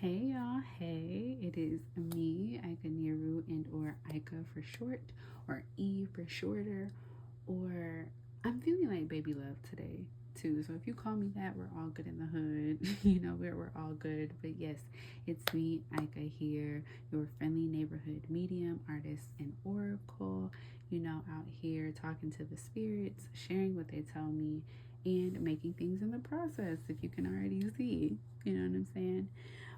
Hey y'all, hey, it is me, eikaneeru, and or eika for short, or E for shorter, or I'm feeling like baby love today too. So if you call me that, we're all good in the hood. We're all good. But yes, it's me, Eika here, your friendly neighborhood medium, artist, and oracle. Out here talking to the spirits, sharing what they tell me, and making things in the process. If you can already see, you know what I'm saying?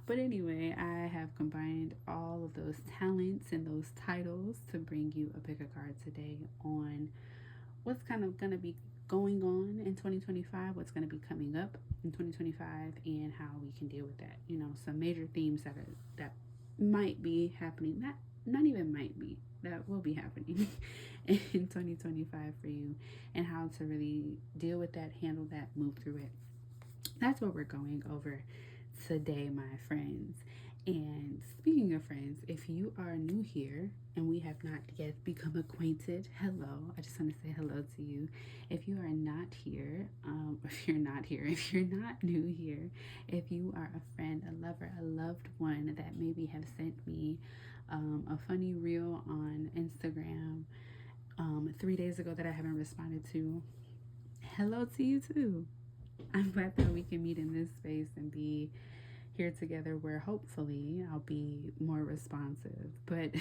But anyway, I have combined all of those talents and those titles to bring you a pick a card today on what's kind of going to be going on in 2025, what's going to be coming up in 2025, and how we can deal with that. Some major themes that might be happening, not even might be, that will be happening in 2025 for you, and how to really deal with that, handle that, move through it. That's what we're going over today, my friends. And speaking of friends, if you are new here and we have not yet become acquainted, hello. I just want to say hello to you. If you are not here, if you're not here, if you're not new here, if you are a friend, a lover, a loved one that maybe have sent me a funny reel on Instagram 3 days ago that I haven't responded to, hello to you too. I'm glad that we can meet in this space and be here together where hopefully I'll be more responsive. But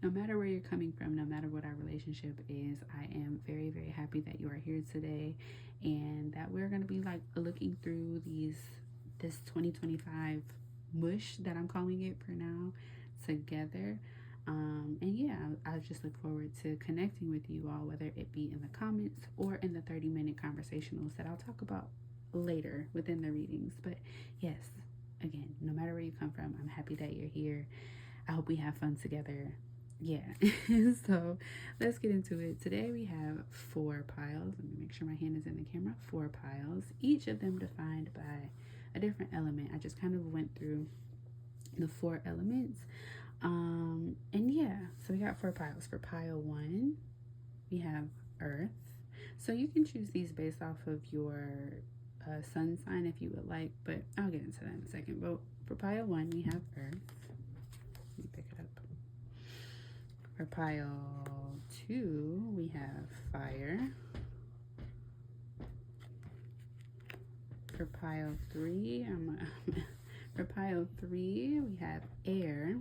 no matter where you're coming from, no matter what our relationship is, I am very, very happy that you are here today and that we're going to be like looking through this 2025 mush that I'm calling it for now together. And yeah, I just look forward to connecting with you all, whether it be in the comments or in the 30-minute conversationals that I'll talk about later within the readings. But yes, again, no matter where you come from, I'm happy that you're here. I hope we have fun together. Yeah. So let's get into it. Today we have 4 piles. Let me make sure my hand is in the camera. 4 piles, each of them defined by a different element. I just kind of went through the 4 elements. And yeah, so we got 4 piles. For pile 1, we have Earth. So you can choose these based off of your sun sign if you would like, but I'll get into that in a second. But for pile 1, we have Earth. Let me pick it up. For pile 2, we have Fire. For pile 3, for pile 3, we have Air.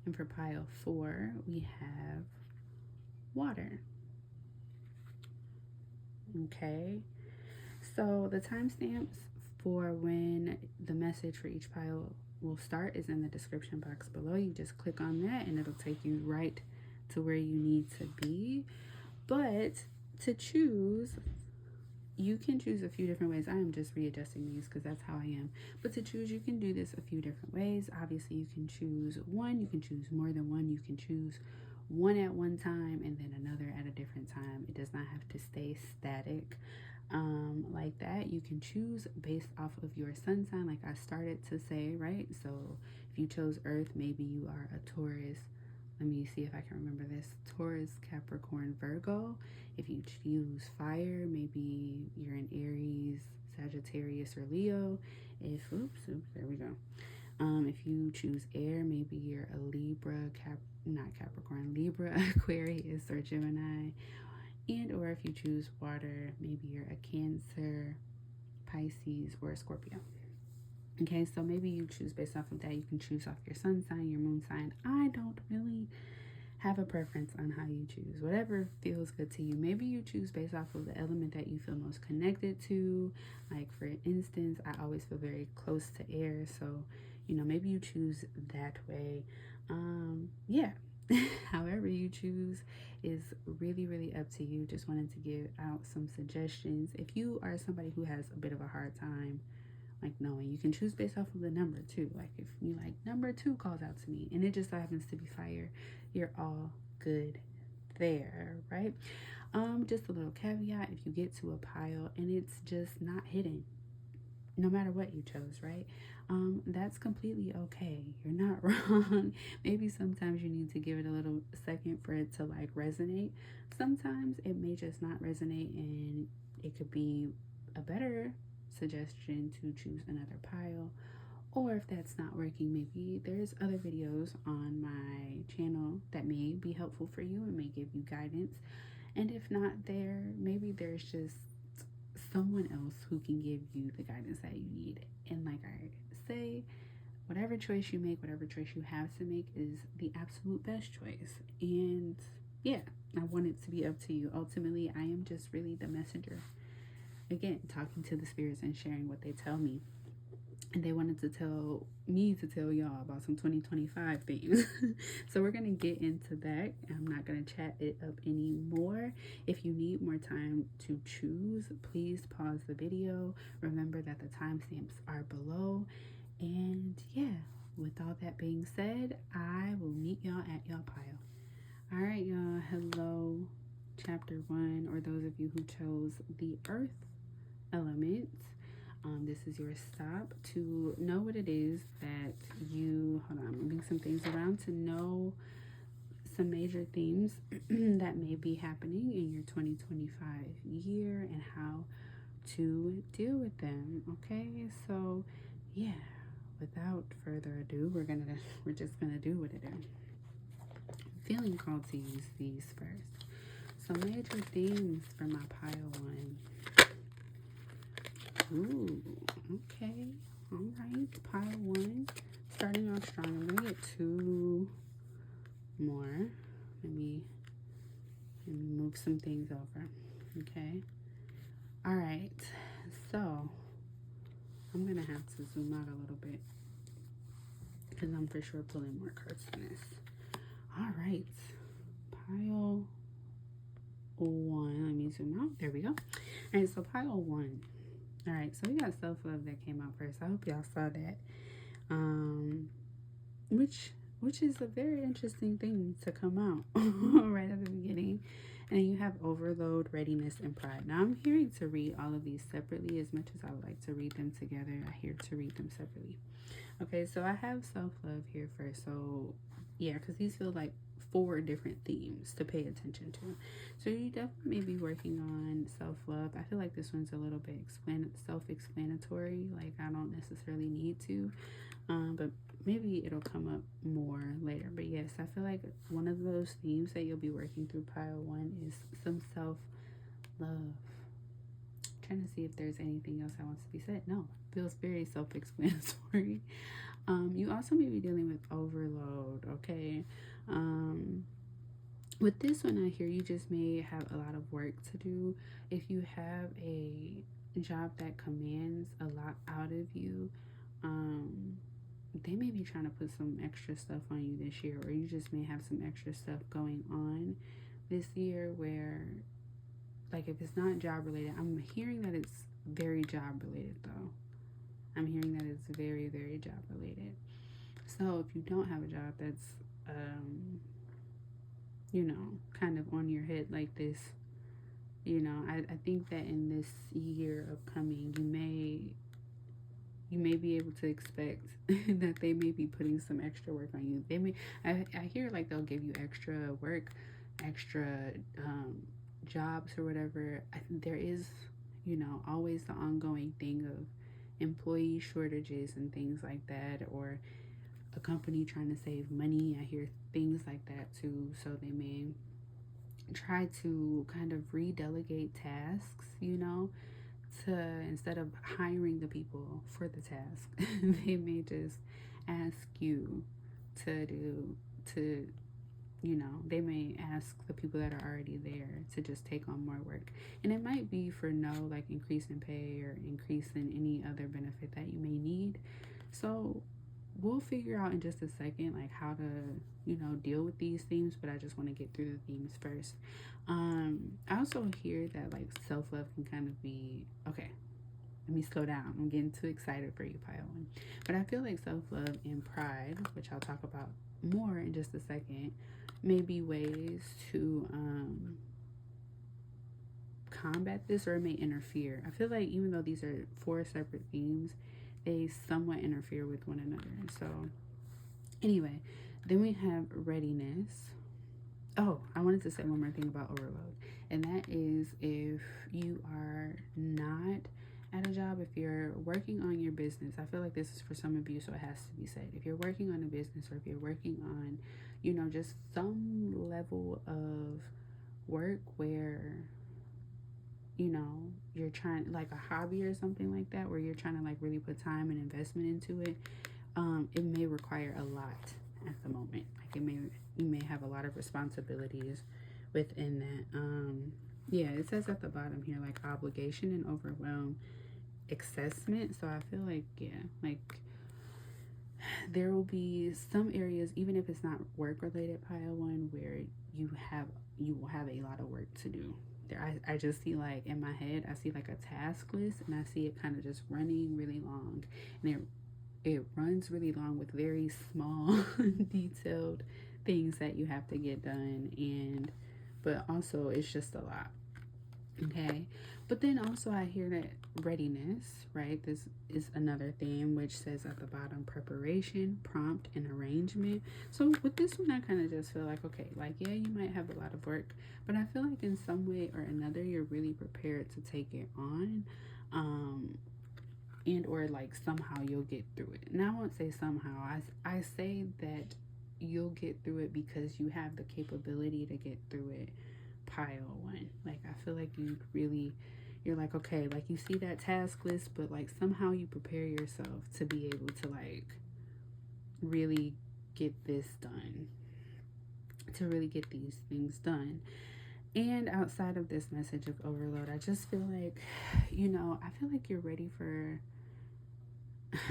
And for pile 4, we have Water. Okay, so the timestamps for when the message for each pile will start is in the description box below. You just click on that and it'll take you right to where you need to be. But to choose, you can choose a few different ways. I am just readjusting these because that's how I am. But to choose, you can do this a few different ways. Obviously, you can choose one, you can choose more than one, you can choose one at one time and then another at a different time. It does not have to stay static like that. You can choose based off of your sun sign, like I started to say, right? So if you chose Earth, maybe you are a Taurus. Let me see if I can remember this. Taurus, Capricorn, Virgo. If you choose fire, maybe you're an Aries, Sagittarius, or Leo. Oops, there we go. If you choose air, maybe you're a Libra, not Capricorn, Libra, Aquarius, or Gemini. And or if you choose water, maybe you're a Cancer, Pisces, or a Scorpio. Okay, so maybe you choose based off of that. You can choose off your sun sign, your moon sign. I don't really have a preference on how you choose. Whatever feels good to you. Maybe you choose based off of the element that you feel most connected to. Like for instance, I always feel very close to air, so maybe you choose that way. Yeah. However you choose is really, really up to you. Just wanted to give out some suggestions. If you are somebody who has a bit of a hard time like knowing, you can choose based off of the number too. Like if you like number 2 calls out to me and it just so happens to be fire, you're all good there, right? Just a little caveat: if you get to a pile and it's just not hidden, no matter what you chose, right? That's completely okay. You're not wrong. Maybe sometimes you need to give it a little second for it to like resonate. Sometimes it may just not resonate and it could be a better suggestion to choose another pile. Or if that's not working, maybe there's other videos on my channel that may be helpful for you and may give you guidance. And if not there, maybe there's just someone else who can give you the guidance that you need. And like I say, whatever choice you make, whatever choice you have to make is the absolute best choice. And yeah, I want it to be up to you. Ultimately, I am just really the messenger. Again, talking to the spirits and sharing what they tell me. And they wanted to tell me to tell y'all about some 2025 things. So we're going to get into that. I'm not going to chat it up anymore. If you need more time to choose, please pause the video. Remember that the timestamps are below. And yeah, with all that being said, I will meet y'all at y'all pile. All right, y'all. Hello, chapter 1, or those of you who chose the earth element. This is your stop to know what it is that you, hold on, I'm moving some things around to know some major themes that may be happening in your 2025 year and how to deal with them. Okay, so yeah, without further ado, we're just gonna do what it is. I'm feeling called to use these first. So major themes for my pile 1. Ooh, okay. All right. Pile 1. Starting off strong. I'm going to get 2 more. Let me move some things over. Okay. All right. So, I'm going to have to zoom out a little bit because I'm for sure pulling more cards than this. All right. Pile 1. Let me zoom out. There we go. All right. So, pile 1. All right, so we got self-love that came out first. I hope y'all saw that. Which is a very interesting thing to come out right at the beginning. And you have overload, readiness, and pride. Now, I'm hearing to read all of these separately. As much as I would like to read them together, I hear to read them separately. Okay, so I have self-love here first. So, yeah, because these feel like 4 different themes to pay attention to. So you definitely may be working on self-love. I feel like this one's a little bit self-explanatory. Like I don't necessarily need to, but maybe it'll come up more later. But yes, I feel like one of those themes that you'll be working through pile 1 is some self-love. Trying to see if there's anything else that wants to be said. No, feels very self-explanatory. You also may be dealing with overload, okay? With this one out here, you just may have a lot of work to do. If you have a job that commands a lot out of you, they may be trying to put some extra stuff on you this year, or you just may have some extra stuff going on this year where, like, if it's not job related, I'm hearing that it's very job related though. I'm hearing that it's very, very job related. So if you don't have a job that's, kind of on your head like this, I think that in this year upcoming, you may be able to expect that they may be putting some extra work on you. They may, I hear like they'll give you extra work, extra jobs or whatever. There is, always the ongoing thing of employee shortages and things like that, or a company trying to save money. I hear things like that too. So they may try to kind of redelegate tasks, to, instead of hiring the people for the task, they may just ask you to they may ask the people that are already there to just take on more work. And it might be for no like increase in pay or increase in any other benefit that you may need. So we'll figure out in just a second like how to deal with these themes, but I just want to get through the themes first. I also hear that like self-love can kind of be, okay, let me slow down, I'm getting too excited for you, pile 1. But I feel like self-love and pride, which I'll talk about more in just a second, may be ways to combat this, or it may interfere. I feel like even though these are 4 separate themes, they somewhat interfere with one another. So anyway, then we have readiness. Oh, I wanted to say one more thing about overload, and that is if you are not at a job, if you're working on your business, I feel like this is for some of you, so it has to be said. If you're working on a business, or if you're working on, just some level of work where, you're trying, like a hobby or something like that, where you're trying to like really put time and investment into it, it may require a lot at the moment. Like you may have a lot of responsibilities within that. Yeah, it says at the bottom here, like obligation and overwhelm, assessment. So I feel like, yeah, like there will be some areas, even if it's not work related, pile one, where you will have a lot of work to do. There, I just see, like in my head, I see like a task list, and I see it kind of just running really long, and it runs really long with very small detailed things that you have to get done, but also it's just a lot. Okay, but then also I hear that readiness, right? This is another theme, which says at the bottom, preparation, prompt, and arrangement. So with this one, I kind of just feel like, okay, like, yeah, you might have a lot of work, but I feel like in some way or another, you're really prepared to take it on, and or like somehow you'll get through it. And I won't say somehow, I say that you'll get through it because you have the capability to get through it. Pile one. Like I feel like you're like, okay, like you see that task list, but like somehow you prepare yourself to be able to like really get this done, to really get these things done. And outside of this message of overload, I just feel like, I feel like you're ready for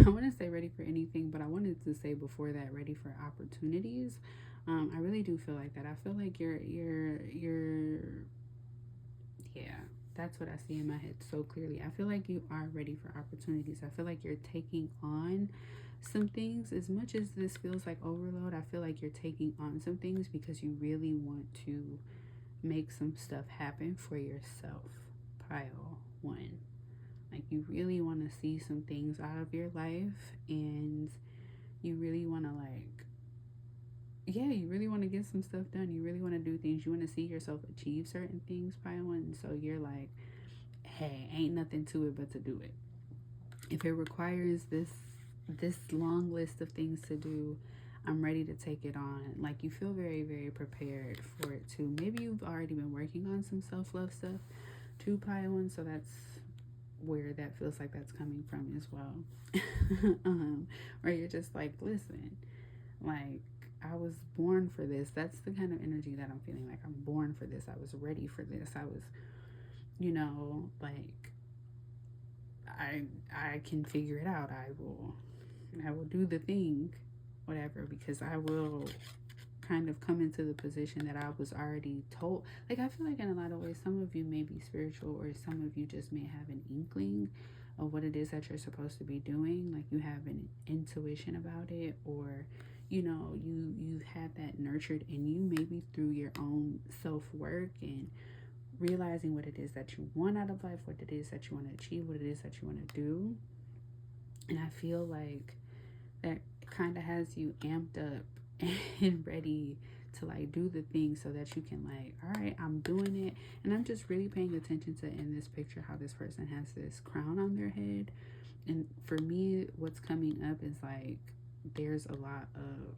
I wouldn't say ready for anything, but I wanted to say before that, ready for opportunities. I really do feel like that. I feel like you're yeah, that's what I see in my head so clearly. I feel like you are ready for opportunities. I feel like you're taking on some things. As much as this feels like overload, I feel like you're taking on some things because you really want to make some stuff happen for yourself. Pile one. Like you really want to see some things out of your life, and you really want to you really want to get some stuff done. You really want to do things. You want to see yourself achieve certain things, pile one. And so you're like, hey, ain't nothing to it but to do it. If it requires this long list of things to do, I'm ready to take it on. Like you feel very, very prepared for it too. Maybe you've already been working on some self-love stuff too, pile one. So that's where that feels like that's coming from as well. Where you're just like, listen, like I was born for this. That's the kind of energy that I'm feeling. Like I'm born for this. I was ready for this. I was, like I can figure it out. I will do the thing, whatever, because I will kind of come into the position that I was already told. Like I feel like in a lot of ways, some of you may be spiritual, or some of you just may have an inkling of what it is that you're supposed to be doing. Like you have an intuition about it, or you've had that nurtured in you, maybe through your own self-work and realizing what it is that you want out of life, what it is that you want to achieve, what it is that you want to do. And I feel like that kind of has you amped up and ready to like do the thing, so that you can like, all right, I'm doing it. And I'm just really paying attention to, in this picture, how this person has this crown on their head. And for me, what's coming up is like there's a lot of,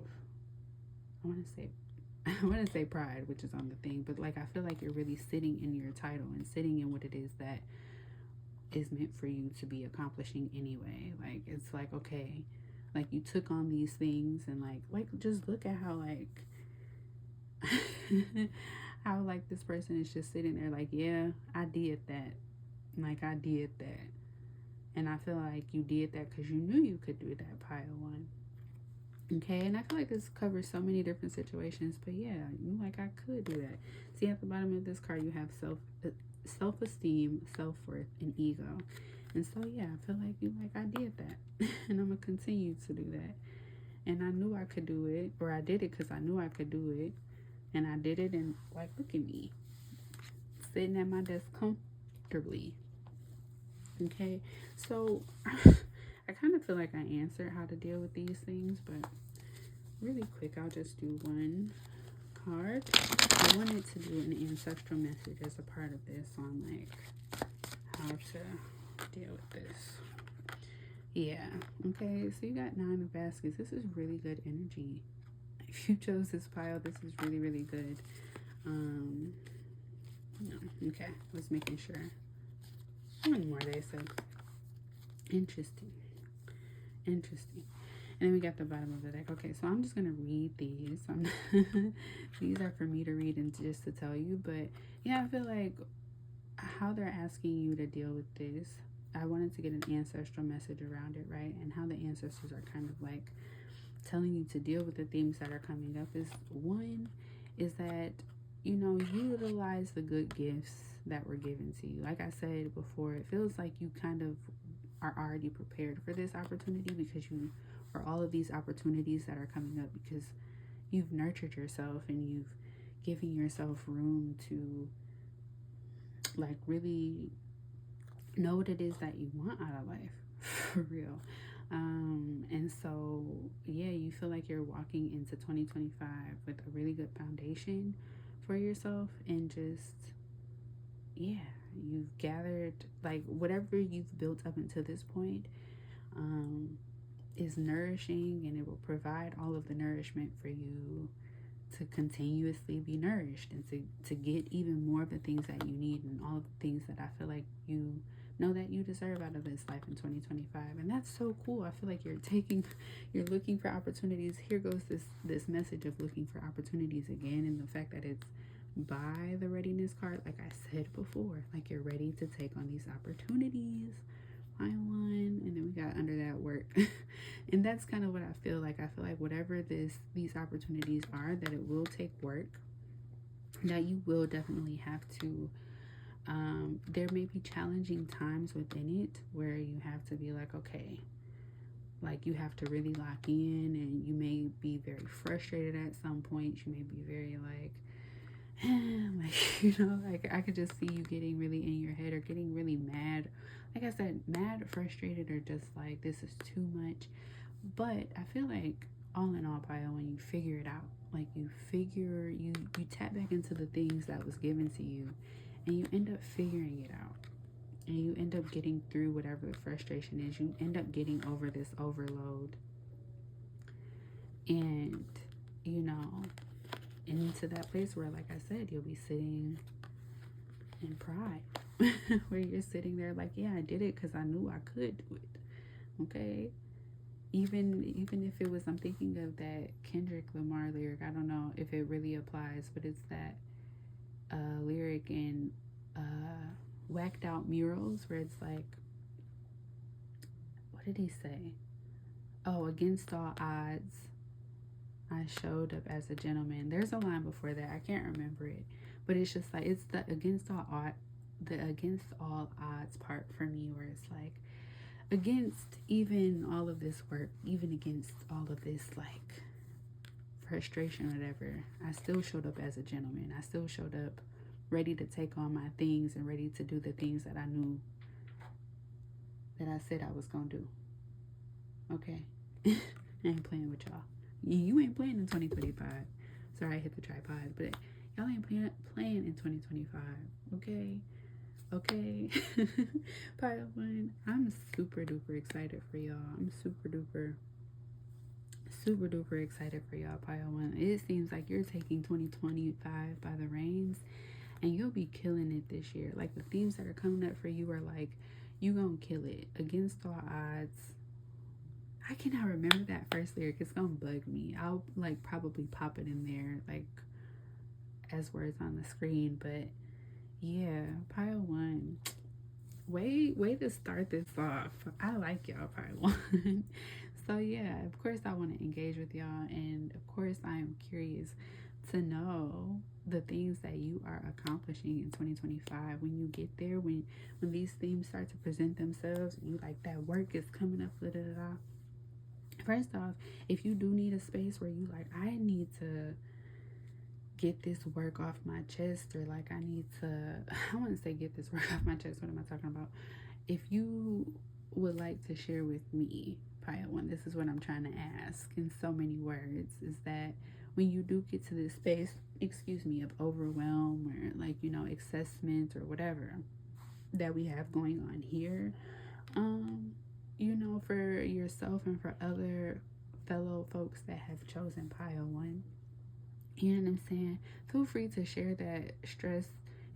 I want to say pride, which is on the thing, but like I feel like you're really sitting in your title and sitting in what it is that is meant for you to be accomplishing anyway. Like it's like, okay, like you took on these things, and like just look at how like how like this person is just sitting there like, yeah, I did that. Like I did that. And I feel like you did that because you knew you could do that, pile one. Okay, and I feel like this covers so many different situations, but yeah, you like, I could do that. See, at the bottom of this card, you have self-esteem, self-worth, and ego. And so yeah, I feel like you like, I did that, and I'm gonna continue to do that. And I knew I could do it, or I did it because I knew I could do it, and I did it. And like, look at me, sitting at my desk comfortably. Okay, so I kind of feel like I answered how to deal with these things, but really quick, I'll just do one card. I wanted to do an ancestral message as a part of this on like how to deal with this. Yeah. Okay. So you got 9 of baskets. This is really good energy. If you chose this pile, this is really, really good. Um, no, okay. I was making sure. One more, they said. Interesting. Interesting. And then we got the bottom of the deck. Okay, so I'm just gonna read these. These are for me to read and just to tell you. But yeah, I feel like how they're asking you to deal with this. I wanted to get an ancestral message around it, right? And how the ancestors are kind of like telling you to deal with the themes that are coming up is one is that utilize the good gifts that were given to you. Like I said before, it feels like you kind of are already prepared for this opportunity because you or all of these opportunities that are coming up because you've nurtured yourself and you've given yourself room to like really know what it is that you want out of life for real. And so yeah, you feel like you're walking into 2025 with a really good foundation for yourself, and just yeah, you've gathered like whatever you've built up until this point um, is nourishing, and it will provide all of the nourishment for you to continuously be nourished and to get even more of the things that you need and all of the things that I feel like you know that you deserve out of this life in 2025. And that's so cool. I feel like you're looking for opportunities. Here goes this message of looking for opportunities again, and the fact that it's by the readiness card, like I said before, like you're ready to take on these opportunities. I won, and then we got under that work. And that's kind of what I feel like. I feel like whatever these opportunities are, that it will take work, that you will definitely have to there may be challenging times within it where you have to be like, okay, like you have to really lock in, and you may be very frustrated at some points. You may be very like like I could just see you getting really in your head or getting really mad. Like I said, mad, frustrated, or just like this is too much. But I feel like all in all, Pio, when you figure it out, like you tap back into the things that was given to you, and you end up figuring it out, and you end up getting through whatever the frustration is. You end up getting over this overload, and you know into that place where, like I said, you'll be sitting in pride, where you're sitting there like, yeah, I did it because I knew I could do it. Okay, even if it was, I'm thinking of that Kendrick Lamar lyric. I don't know if it really applies, but it's that lyric in Whacked Out Murals where it's like, what did he say? Oh, against all odds, I showed up as a gentleman. There's a line before that. I can't remember it, but it's just like it's the against all odds part for me, where it's like against even all of this work, even against all of this like frustration or whatever, I still showed up as a gentleman. I still showed up ready to take on my things and ready to do the things that I knew that I said I was gonna do. Okay. I ain't playing with y'all. You ain't playing in 2025. Sorry, I hit the tripod, but y'all ain't playing in 2025. Okay. Okay. Pile one. I'm super duper excited for y'all. I'm super duper excited for y'all, Pile one. It seems like you're taking 2025 by the reins, and you'll be killing it this year. Like the themes that are coming up for you are like, you gonna kill it. Against all odds. I cannot remember that first lyric. It's gonna bug me. I'll like probably pop it in there like as words on the screen. But yeah, pile one. Way to start this off. I like y'all, pile one. So yeah, of course I want to engage with y'all, and of course I am curious to know the things that you are accomplishing in 2025 when you get there, when these themes start to present themselves, and you like that work is coming up. Da, da, da, da. First off, if you do need a space where you like, I need to get this work off my chest, or like I need to, I want to say get this work off my chest. What am I talking about? If you would like to share with me, Pile one, this is what I'm trying to ask in so many words, is that when you do get to this space, excuse me, of overwhelm or like, assessment or whatever that we have going on here, yourself and for other fellow folks that have chosen pile 1. You know what I'm saying? Feel free to share that stress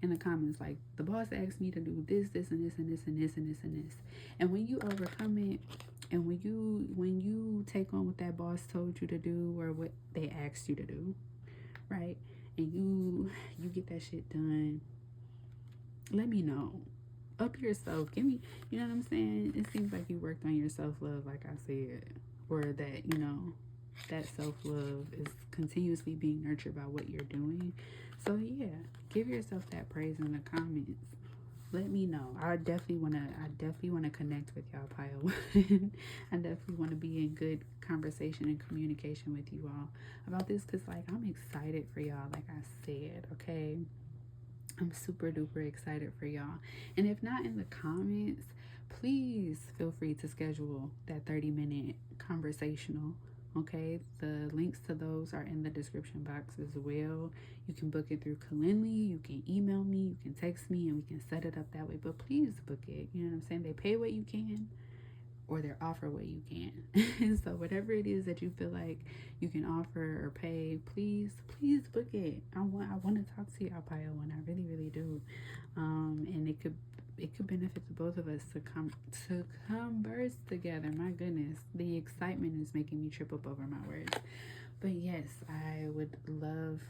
in the comments. Like, the boss asked me to do this, this, and this, and this, and this, and this, and this. And when you overcome it, and when you take on what that boss told you to do or what they asked you to do, right? And you get that shit done, let me know. Up yourself. Give me, you know what I'm saying? It seems like you worked on your self-love, like I said, or that, you know, that self-love is continuously being nurtured by what you're doing. So yeah, give yourself that praise in the comments. Let me know. I definitely wanna connect with y'all, pile. I definitely want to be in good conversation and communication with you all about this, because like, I'm excited for y'all, like I said, okay? I'm super duper excited for y'all. And if not in the comments, please feel free to schedule that 30-minute conversational. Okay, the links to those are in the description box as well. You can book it through Calendly, you can email me, you can text me, and we can set it up that way. But please book it. You know what I'm saying? They pay what you can, or they offer what you can. So whatever it is that you feel like you can offer or pay, please book it. I want to talk to y'all, pile 1. I really do. And it could benefit the both of us to converse together. My goodness, the excitement is making me trip up over my words. But yes, I would love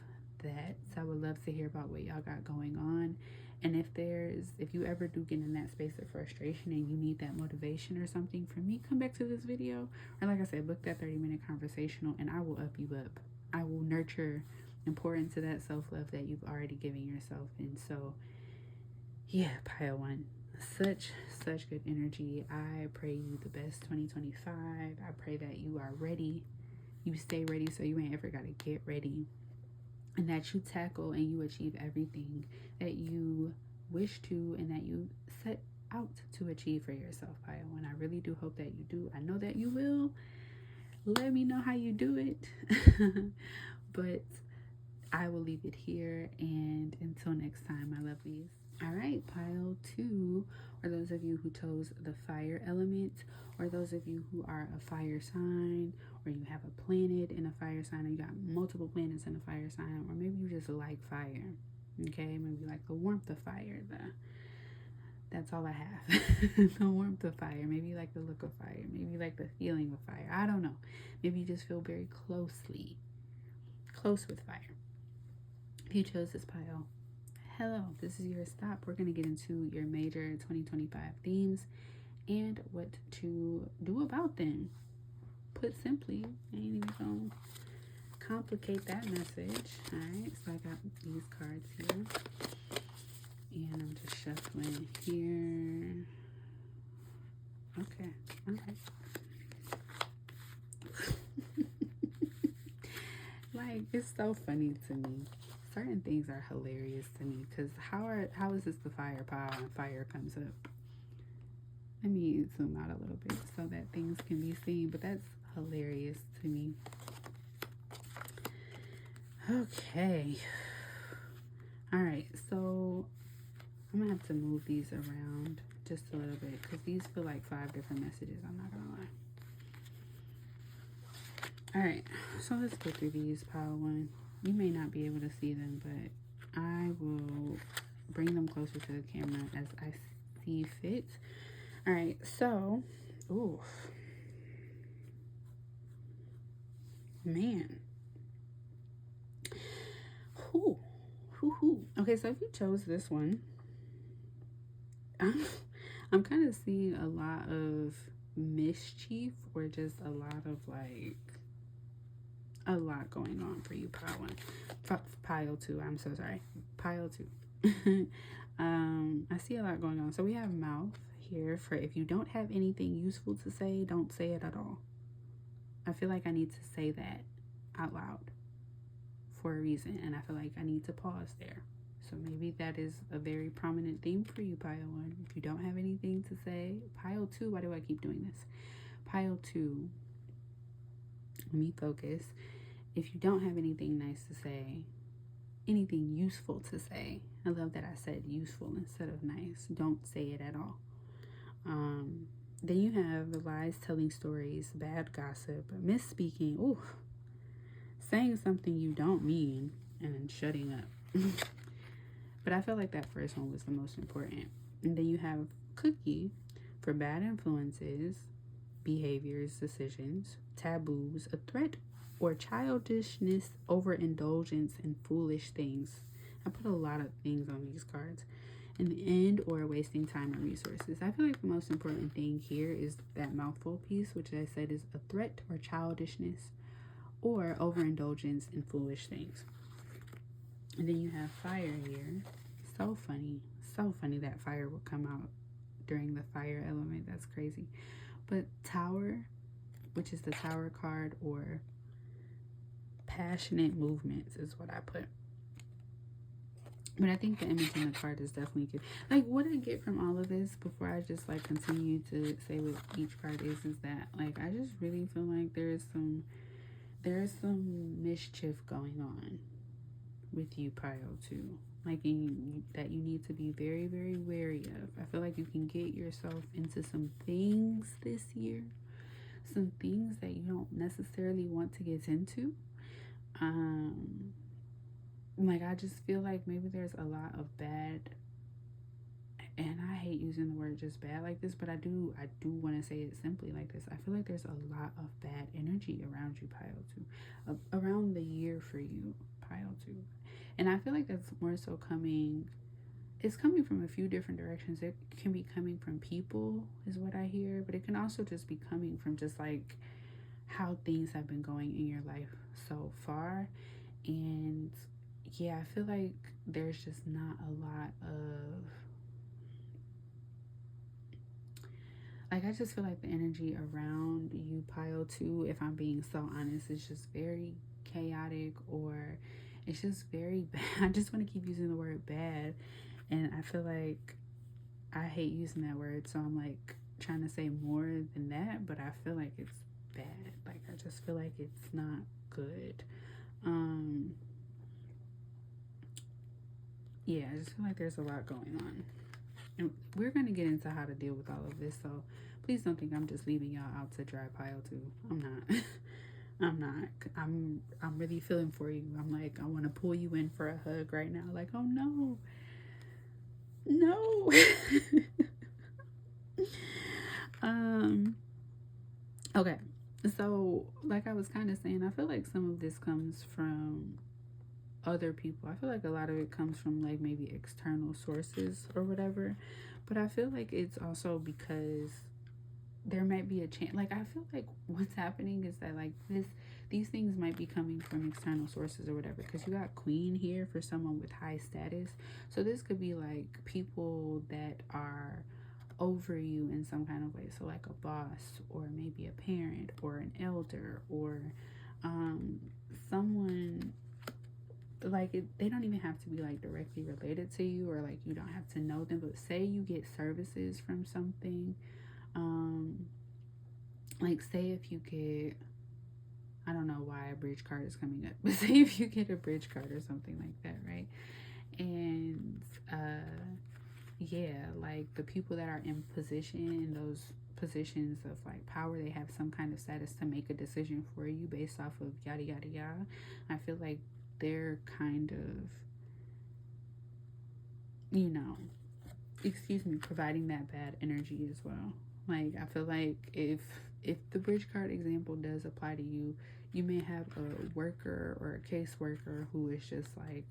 that. So I would love to hear about what y'all got going on. And if you ever do get in that space of frustration and you need that motivation or something from me, come back to this video. Or like I said, book that 30-minute conversational and I will up you up. I will nurture and pour into that self-love that you've already given yourself. And so, yeah, pile 1. Such good energy. I pray you the best 2025. I pray that you are ready. You stay ready so you ain't ever got to get ready. And that you tackle and you achieve everything that you wish to and that you set out to achieve for yourself, pile 1. I really do hope that you do. I know that you will. Let me know how you do it. But I will leave it here. And until next time, my lovelies. All right, pile 2, or those of you who chose the fire element, or those of you who are a fire sign, or you have a planet in a fire sign, or you got multiple planets in a fire sign, or maybe you just like fire, okay? Maybe you like the warmth of fire. That's all I have. The warmth of fire. Maybe you like the look of fire. Maybe you like the feeling of fire. I don't know. Maybe you just feel very close with fire. If you chose this pile, hello, this is your stop. We're going to get into your major 2025 themes and what to do about them. Put simply, I ain't even going to complicate that message. All right, so I got these cards here. And I'm just shuffling here. Okay, all right. Like, it's so funny to me. Certain things are hilarious to me, because how is this the fire pile and fire comes up? Let me zoom out a little bit so that things can be seen, but that's hilarious to me. Okay. All right, so I'm gonna have to move these around just a little bit because these feel like 5 different messages. I'm not gonna lie. All right, so let's go through these, pile 1. You may not be able to see them, but I will bring them closer to the camera as I see fit. All right, so, ooh, man. Whew. Okay, so if you chose this one, I'm kind of seeing a lot of mischief, or just a lot of like a lot going on for you, pile 1. Pile 2, I'm so sorry. Pile 2. I see a lot going on. So we have mouth here for if you don't have anything useful to say, don't say it at all. I feel like I need to say that out loud for a reason, and I feel like I need to pause there. So maybe that is a very prominent theme for you, pile 1. If you don't have anything to say, pile 2, why do I keep doing this? Pile 2, let me focus. If you don't have anything nice to say, anything useful to say, I love that I said useful instead of nice. Don't say it at all. Then you have the lies, telling stories, bad gossip, misspeaking, ooh, saying something you don't mean, and shutting up. But I feel like that first one was the most important. And then you have cookie for bad influences, behaviors, decisions, taboos, a threat or childishness, overindulgence, and foolish things. I put a lot of things on these cards. In the end, or wasting time and resources. I feel like the most important thing here is that mouthful piece, which I said is a threat or childishness or overindulgence in foolish things. And then you have fire here. So funny. So funny that fire would come out during the fire element. That's crazy. But tower, which is the tower card, or passionate movements is what I put. But I think the image in the card is definitely good. Like, what I get from all of this, before I just like continue to say what each card is that like I just really feel like there's some mischief going on with you, pile too. Like that you need to be very, very wary of. I feel like you can get yourself into some things this year, some things that you don't necessarily want to get into. Like, I just feel like maybe there's a lot of bad, and I hate using the word just bad like this, but I do want to say it simply like this. I feel like there's a lot of bad energy around you, pile two, around the year for you, pile two. And I feel like that's more so it's coming from a few different directions. It can be coming from people, is what I hear, but it can also just be coming from just like how things have been going in your life so far. And yeah, I feel like there's just not a lot of, like, I just feel like the energy around you, pile two, if I'm being so honest, is just very chaotic, or it's just very bad. I just want to keep using the word bad, and I feel like I hate using that word, so I'm like trying to say more than that, but I feel like it's bad. Like, I just feel like it's not good. Yeah, I just feel like there's a lot going on. And we're going to get into how to deal with all of this, so please don't think I'm just leaving y'all out to dry, pile too. I'm not. I'm not. I'm really feeling for you. I'm like, I want to pull you in for a hug right now. Like, oh no. No. Okay. So, like I was kind of saying, I feel like some of this comes from other people. I feel like a lot of it comes from like maybe external sources or whatever, but I feel like it's also because there might be a chance. Like, I feel like what's happening is that like these things might be coming from external sources or whatever, because you got queen here for someone with high status. So this could be like people that are over you in some kind of way, so like a boss, or maybe a parent, or an elder, or someone like they don't even have to be like directly related to you, or like you don't have to know them, but say you get services from something, like say if you get, I don't know why a bridge card is coming up, but say if you get a bridge card or something like that, right? And yeah, like the people that are in position, in those positions of like power, they have some kind of status to make a decision for you based off of yada yada yada. I feel like they're kind of, providing that bad energy as well. Like, I feel like if the bridge card example does apply to you, you may have a worker or a caseworker who is just like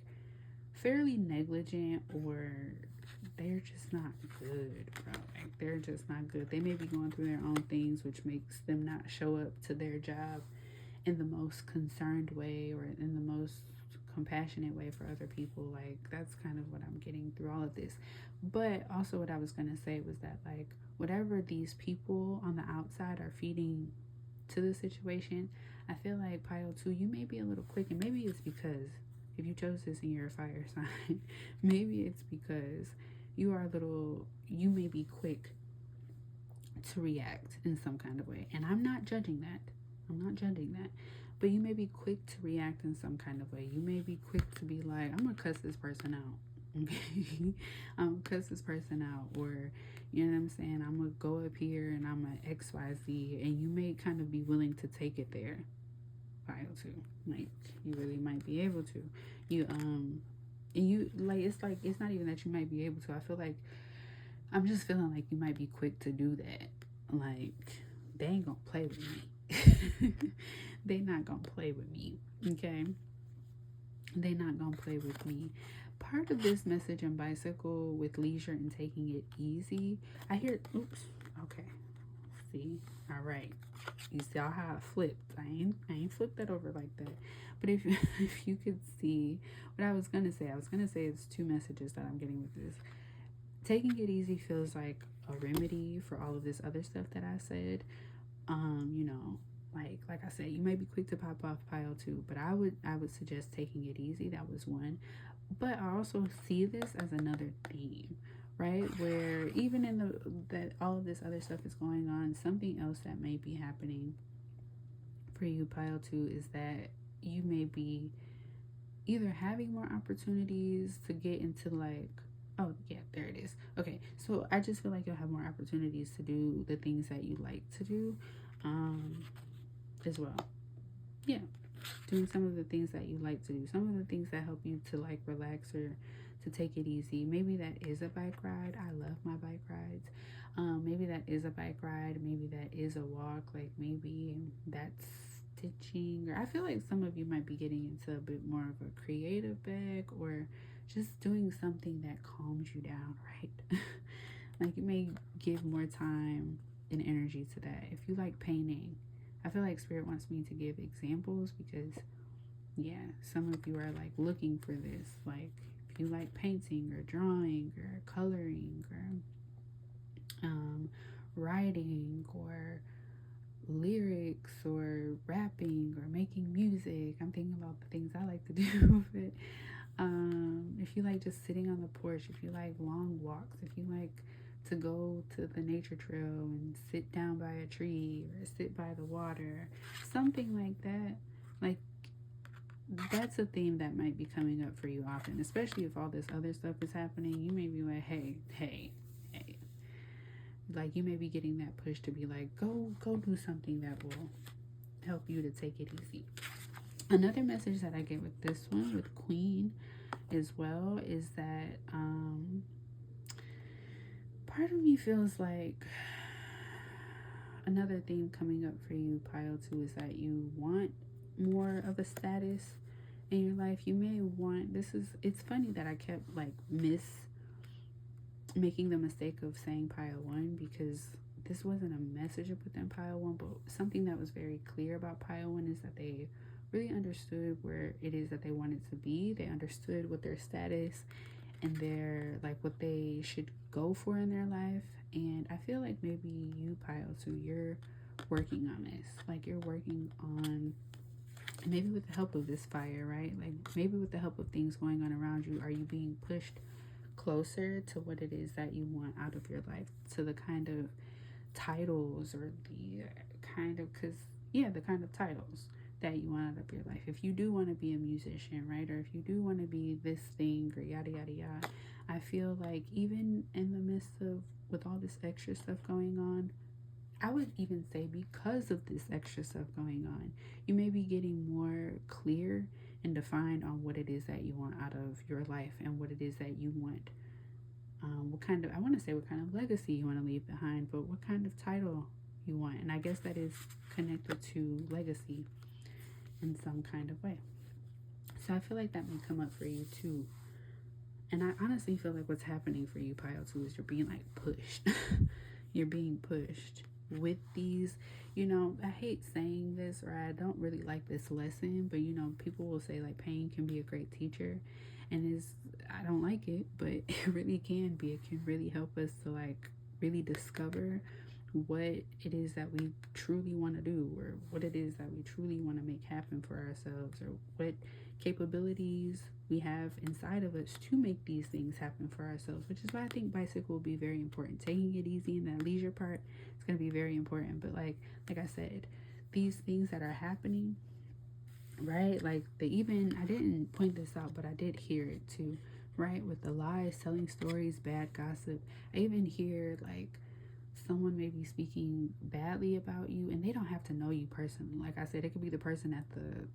fairly negligent, or they're just not good, bro. Like, they're just not good. They may be going through their own things, which makes them not show up to their job in the most concerned way, or in the most compassionate way for other people. Like, that's kind of what I'm getting through all of this. But also what I was going to say was that like whatever these people on the outside are feeding to the situation, I feel like pile two, you may be a little quick, and maybe it's because if you chose this and you're a fire sign, maybe it's because you may be quick to react in some kind of way. And I'm not judging that. But you may be quick to react in some kind of way. You may be quick to be like, I'm gonna cuss this person out. Okay. Cuss this person out, or you know what I'm saying, I'm gonna go up here and I'm a XYZ, and you may kind of be willing to take it there, pile two. Like, you really might be able to. You and you like it's not even that you might be able to. I feel like I'm just feeling like you might be quick to do that. Like, they ain't gonna play with me. They not gonna play with me. Okay? They not gonna play with me. Part of this message in bicycle with leisure and taking it easy, I hear, oops, okay. See? Alright. You see how I flipped. I ain't flipped that over like that. But if if you could see what I was gonna say it's two messages that I'm getting with this. Taking it easy feels like a remedy for all of this other stuff that I said. You know, like I said, you may be quick to pop off pile two, but I would suggest taking it easy. That was one. But I also see this as another theme, right? Where even in that all of this other stuff is going on, something else that may be happening for you, pile two, is that you may be either having more opportunities to get into like, oh yeah, there it is. Okay, so I just feel like you'll have more opportunities to do the things that you like to do, as well. Yeah, doing some of the things that you like to do, some of the things that help you to like relax or to take it easy. Maybe that is a bike ride. I love my bike rides. Maybe that is a bike ride. Maybe that is a walk. Like, maybe that's stitching. Or I feel like some of you might be getting into a bit more of a creative bag, or just doing something that calms you down, right? Like, you may give more time and energy to that. If you like painting, I feel like Spirit wants me to give examples because, yeah, some of you are like looking for this. Like, if you like painting or drawing or coloring or writing or lyrics or rapping or making music, I'm thinking about the things I like to do. But if you like just sitting on the porch, if you like long walks, if you like to go to the nature trail and sit down by a tree or sit by the water, something like that, like, that's a theme that might be coming up for you often, especially if all this other stuff is happening. You may be like, hey, like, you may be getting that push to be like, go do something that will help you to take it easy. Another message that I get with this one, with Queen as well, is that part of me feels like another theme coming up for you, pile two, is that you want more of a status in your life. You may want, it's funny that I kept like making the mistake of saying pile one, because this wasn't a message to put in pile one, but something that was very clear about pile one is that they really understood where it is that they wanted to be. They understood what their status and their, like, what they should go for in their life. And I feel like maybe you, pile two, you're working on this. Like, you're working on, maybe with the help of this fire, right? Like, maybe with the help of things going on around you, are you being pushed closer to what it is that you want out of your life, to the kind of titles, or the kind of, the kind of titles that you want out of your life. If you do want to be a musician, right, or if you do want to be this thing, or yada yada yada, I feel like even in the midst of, with all this extra stuff going on, I would even say because of this extra stuff going on, you may be getting more clear and defined on what it is that you want out of your life, and what it is that you want. What kind of, I want to say what kind of legacy you want to leave behind, but what kind of title you want. And I guess that is connected to legacy in some kind of way. So I feel like that may come up for you too. And I honestly feel like what's happening for you, pile two, is you're being like pushed. You're being pushed with these, I hate saying this, or I don't really like this lesson, but people will say like pain can be a great teacher. And I don't like it, but it really can be. It can really help us to like really discover what it is that we truly want to do, or what it is that we truly want to make happen for ourselves, or what capabilities we have inside of us to make these things happen for ourselves, which is why I think bicycle will be very important. Taking it easy in that leisure part is going to be very important. But like I said, these things that are happening, right, like I didn't point this out, but I did hear it too right? With the lies, telling stories, bad gossip. I even hear like someone may be speaking badly about you, and they don't have to know you personally. Like I said, it could be the person at the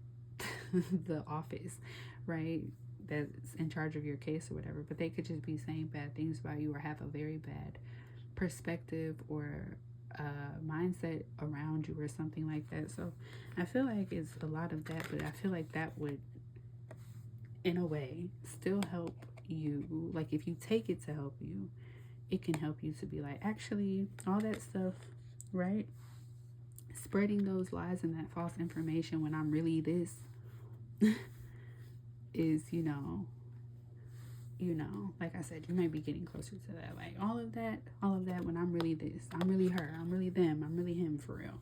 the office, right? That's in charge of your case or whatever, but they could just be saying bad things about you or have a very bad perspective or mindset around you or something like that. So I feel like it's a lot of that, but I feel like that would, in a way, still help you. Like if you take it to help you, it can help you to be like, actually, all that stuff, right? Spreading those lies and that false information when I'm really this is, like I said, you might be getting closer to that. Like all of that when I'm really this, I'm really her, I'm really them, I'm really him for real.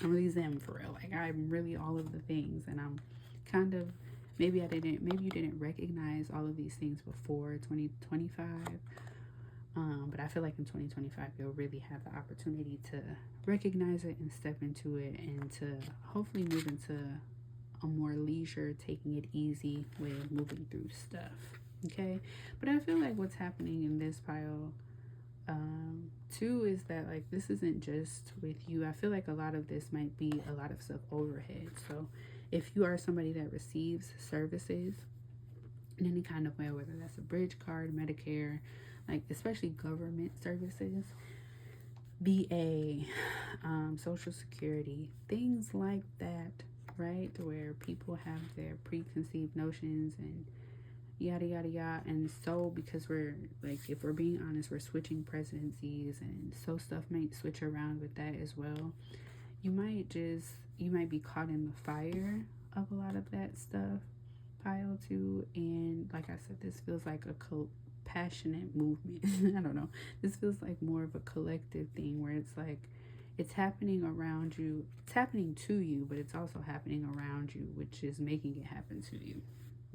I'm really them for real. Like I'm really all of the things, and I'm kind of, maybe you didn't recognize all of these things before 2025. But I feel like in 2025, you'll really have the opportunity to recognize it and step into it, and to hopefully move into a more leisure, taking it easy way of moving through stuff. Okay. But I feel like what's happening in this pile, too, is that like this isn't just with you. I feel like a lot of this might be a lot of stuff overhead. So if you are somebody that receives services in any kind of way, whether that's a bridge card, Medicare, like especially government services, VA, Social Security, things like that, right? Where people have their preconceived notions and yada yada yada. And so because we're like, if we're being honest, we're switching presidencies, and so stuff might switch around with that as well. You might be caught in the fire of a lot of that stuff, pile too. And like I said, this feels like a passionate movement. I don't know, this feels like more of a collective thing where it's like it's happening around you, it's happening to you, but it's also happening around you, which is making it happen to you.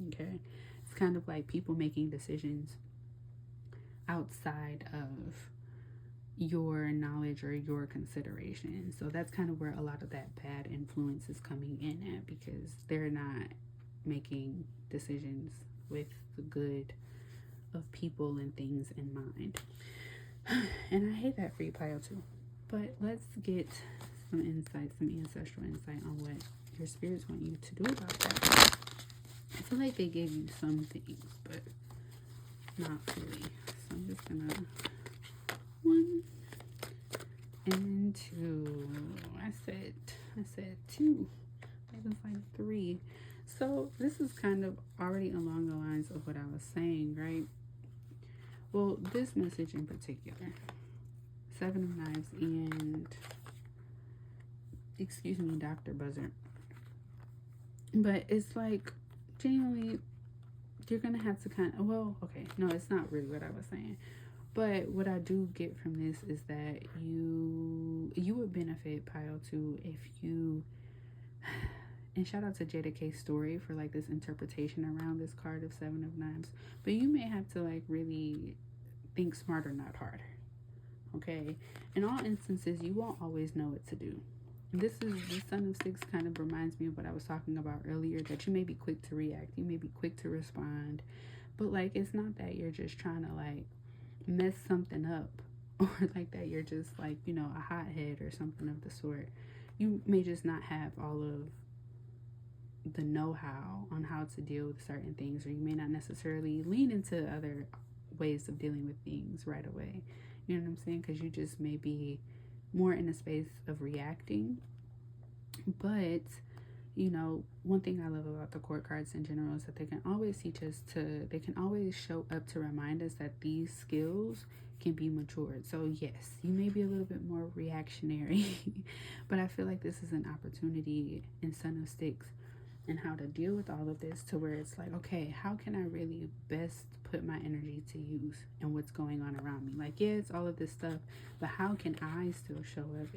Okay. It's kind of like people making decisions outside of your knowledge or your consideration. So that's kind of where a lot of that bad influence is coming in at, because they're not making decisions with the good of people and things in mind. And I hate that for you, pile too. But let's get some insight, some ancestral insight on what your spirits want you to do about that. I feel like they gave you some things, but not fully. So I'm just gonna 1 and 2. I said 2. It was like 3. So this is kind of already along the lines of what I was saying, right? Well, this message in particular, 7 of Knives and, excuse me, Dr. Buzzard. But it's like, genuinely, you're going to have to kind of, well, okay, no, it's not really what I was saying. But what I do get from this is that you would benefit, pile too, if you, and shout out to Jada K's story for like this interpretation around this card of 7 of Knives. But you may have to like really think smarter, not harder. Okay. In all instances, you won't always know what to do. This Son of Six kind of reminds me of what I was talking about earlier, that you may be quick to react, you may be quick to respond, but like it's not that you're just trying to like mess something up, or like that you're just like, a hothead or something of the sort. You may just not have all of the know-how on how to deal with certain things, or you may not necessarily lean into other ways of dealing with things right away. You know what I'm saying? Because you just may be more in a space of reacting. But one thing I love about the court cards in general is that they can always teach us they can always show up to remind us that these skills can be matured. So yes, you may be a little bit more reactionary, but I feel like this is an opportunity in Son of Sticks and how to deal with all of this, to where it's like, okay, how can I really best put my energy to use and what's going on around me? Like, yeah, it's all of this stuff, but how can I still show up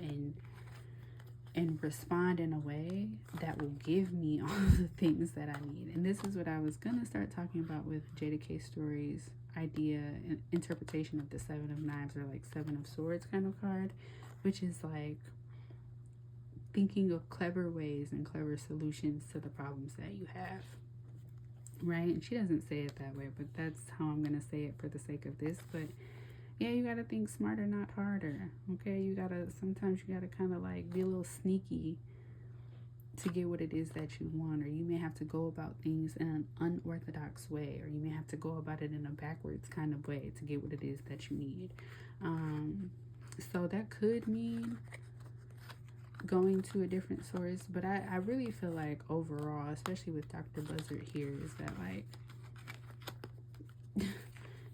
and respond in a way that will give me all the things that I need? And this is what I was gonna start talking about with Jada K Story's idea and interpretation of the 7 of Knives, or like 7 of Swords kind of card, which is like thinking of clever ways and clever solutions to the problems that you have. right? And she doesn't say it that way, but that's how I'm gonna say it for the sake of this. But yeah, you gotta think smarter, not harder. Okay, sometimes you gotta kind of like be a little sneaky to get what it is that you want, or you may have to go about things in an unorthodox way, or you may have to go about it in a backwards kind of way to get what it is that you need. So that could mean going to a different source, but I really feel like overall, especially with Dr. Buzzard here, is that like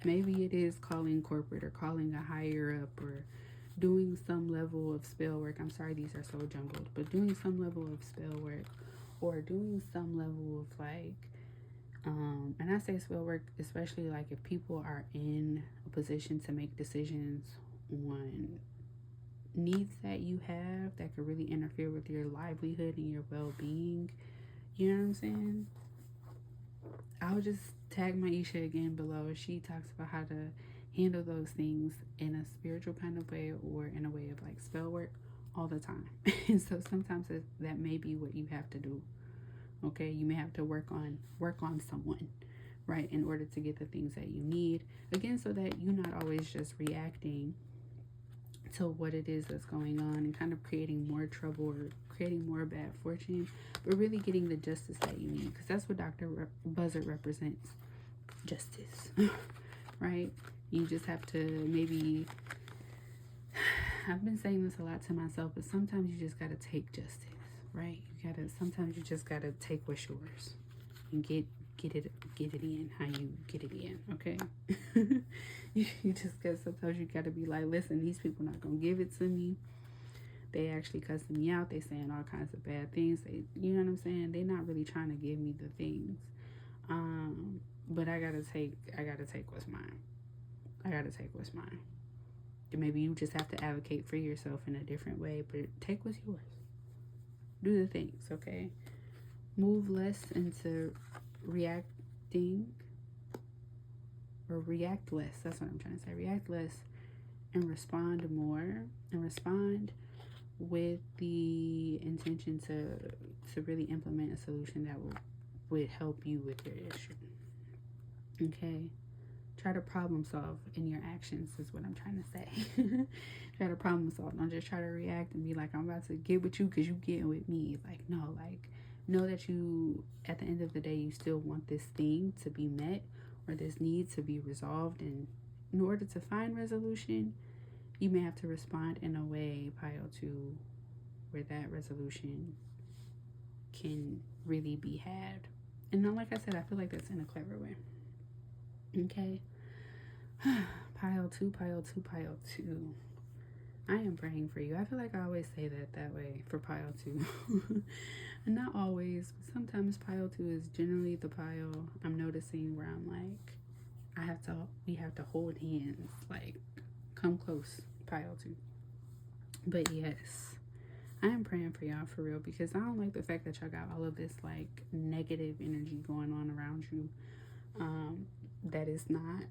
maybe it is calling corporate or calling a higher up or doing some level of spell work. I'm sorry, these are so jumbled, but doing some level of spell work or doing some level of like, and I say spell work, especially like if people are in a position to make decisions on needs that you have that could really interfere with your livelihood and your well-being. You know what I'm saying? I'll just tag my Isha again below. She talks about how to handle those things in a spiritual kind of way or in a way of like spell work all the time. And so sometimes that may be what you have to do. Okay, you may have to work on someone, right, in order to get the things that you need. Again, so that you're not always just reacting to what it is that's going on and kind of creating more trouble or creating more bad fortune, but really getting the justice that you need, because that's what Dr. Buzzard represents, justice. Right? You just have to maybe, I've been saying this a lot to myself, but sometimes you just got to take justice, right? Sometimes you just got to take what's yours and get it in how you get it in, okay? you just got, sometimes you got to be like, listen, these people not gonna give it to me. They actually cussing me out. They saying all kinds of bad things. You know what I'm saying? They're not really trying to give me the things. But I gotta take what's mine. Maybe you just have to advocate for yourself in a different way, but take what's yours. Do the things, okay? Move less into reacting, or react less. That's what I'm trying to say. React less and respond more, and respond with the intention to really implement a solution that would help you with your issue. Okay? Try to problem solve in your actions is what I'm trying to say. Try to problem solve. Don't just try to react and be like, I'm about to get with you because you getting with me. Like, no, like, know that you, at the end of the day, you still want this thing to be met or this need to be resolved. And in order to find resolution, you may have to respond in a way, Pile 2, where that resolution can really be had. And then, like I said, I feel like that's in a clever way. Okay? Pile 2. I am praying for you. I feel like I always say that way for Pile 2. And not always, but sometimes Pile 2 is generally the pile I'm noticing where I'm like, we have to hold hands, like, come close, Pile 2. But yes, I am praying for y'all for real, because I don't like the fact that y'all got all of this like negative energy going on around you. That is not,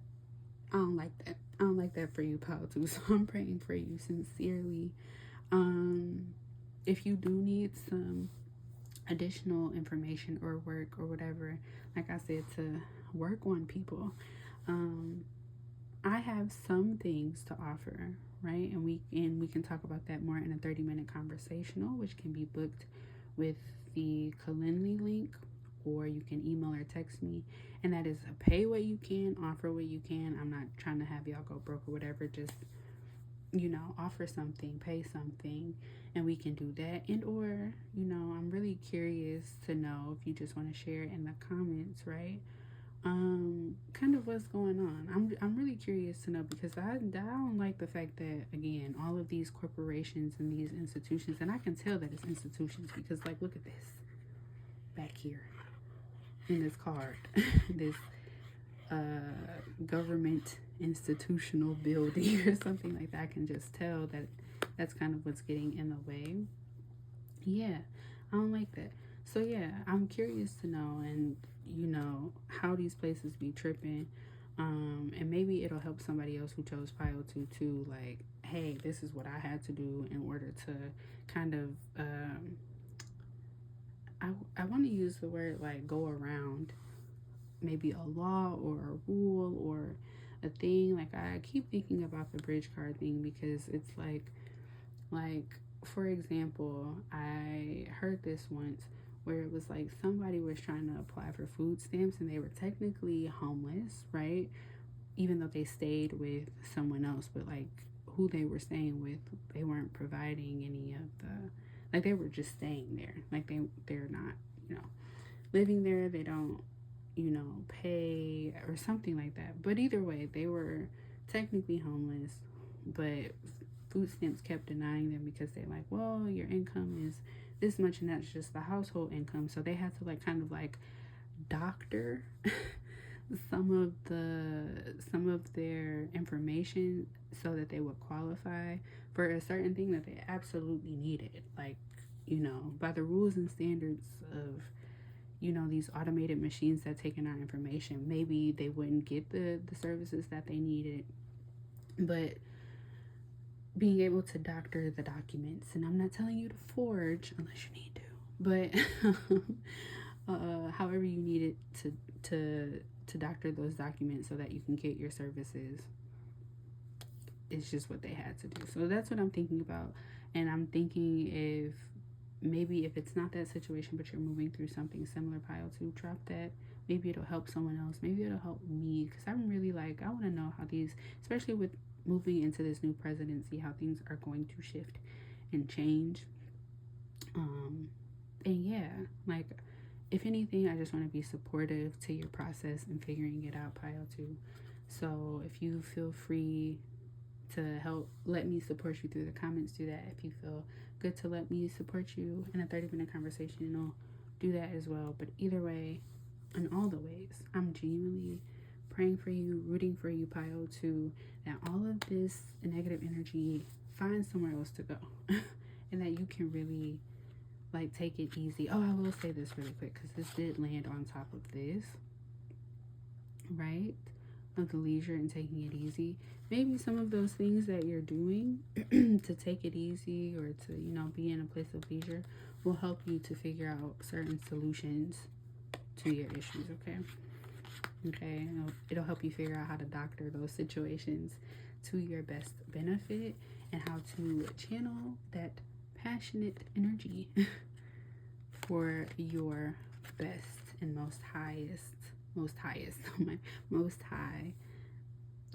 I don't like that. I don't like that for you, Pile 2. So I'm praying for you sincerely. If you do need some additional information or work or whatever, like I said, to work on people, I have some things to offer, right? And we can talk about that more in a 30-minute conversational, which can be booked with the Calendly link, or you can email or text me. And that is a pay what you can, offer what you can. I'm not trying to have y'all go broke or whatever. Just, offer something, pay something, and we can do that. And or, I'm really curious to know if you just want to share in the comments, right? Kind of what's going on. I'm really curious to know, because I don't like the fact that, again, all of these corporations and these institutions, and I can tell that it's institutions because, like, look at this back here in this card. This government institutional building or something like that. I can just tell that that's kind of what's getting in the way. Yeah, I don't like that. So yeah, I'm curious to know, and how these places be tripping, and maybe it'll help somebody else who chose Pile 2 too. Like, hey, this is what I had to do in order to kind of I want to use the word like go around maybe a law or a rule or a thing. Like, I keep thinking about the bridge card thing because it's like for example, I heard this once where it was like somebody was trying to apply for food stamps and they were technically homeless, right? Even though they stayed with someone else, but like who they were staying with, they weren't providing any of the, like, they were just staying there. Like, they're not, you know, living there. They don't, you know, pay or something like that. But either way, they were technically homeless, but food stamps kept denying them because they're like, well, your income is this much and that's just the household income. So they had to like kind of like doctor some of their information so that they would qualify for a certain thing that they absolutely needed. Like, you know, by the rules and standards of, you know, these automated machines that take in our information, maybe they wouldn't get the services that they needed. But being able to doctor the documents, and I'm not telling you to forge unless you need to, but however you need it to doctor those documents so that you can get your services, it's just what they had to do. So that's what I'm thinking about. And I'm thinking if maybe if it's not that situation, but you're moving through something similar, pile 2, drop that. Maybe it'll help someone else. Maybe it'll help me, because I'm really like, I want to know how these, especially with moving into this new presidency, how things are going to shift and change. And yeah, like, if anything, I just want to be supportive to your process and figuring it out, pile 2. So if you feel free to help let me support you through the comments, do that. If you feel good to let me support you in a 30-minute conversation, do that as well. But either way, in all the ways, I'm genuinely praying for you, rooting for you, pile 2, that all of this negative energy finds somewhere else to go and that you can really like take it easy. Oh, I will say this really quick because this did land on top of this, right? Of the leisure and taking it easy. Maybe some of those things that you're doing to take it easy or to, you know, be in a place of leisure will help you to figure out certain solutions to your issues, okay? Okay, it'll help you figure out how to doctor those situations to your best benefit and how to channel that passionate energy for your best and most high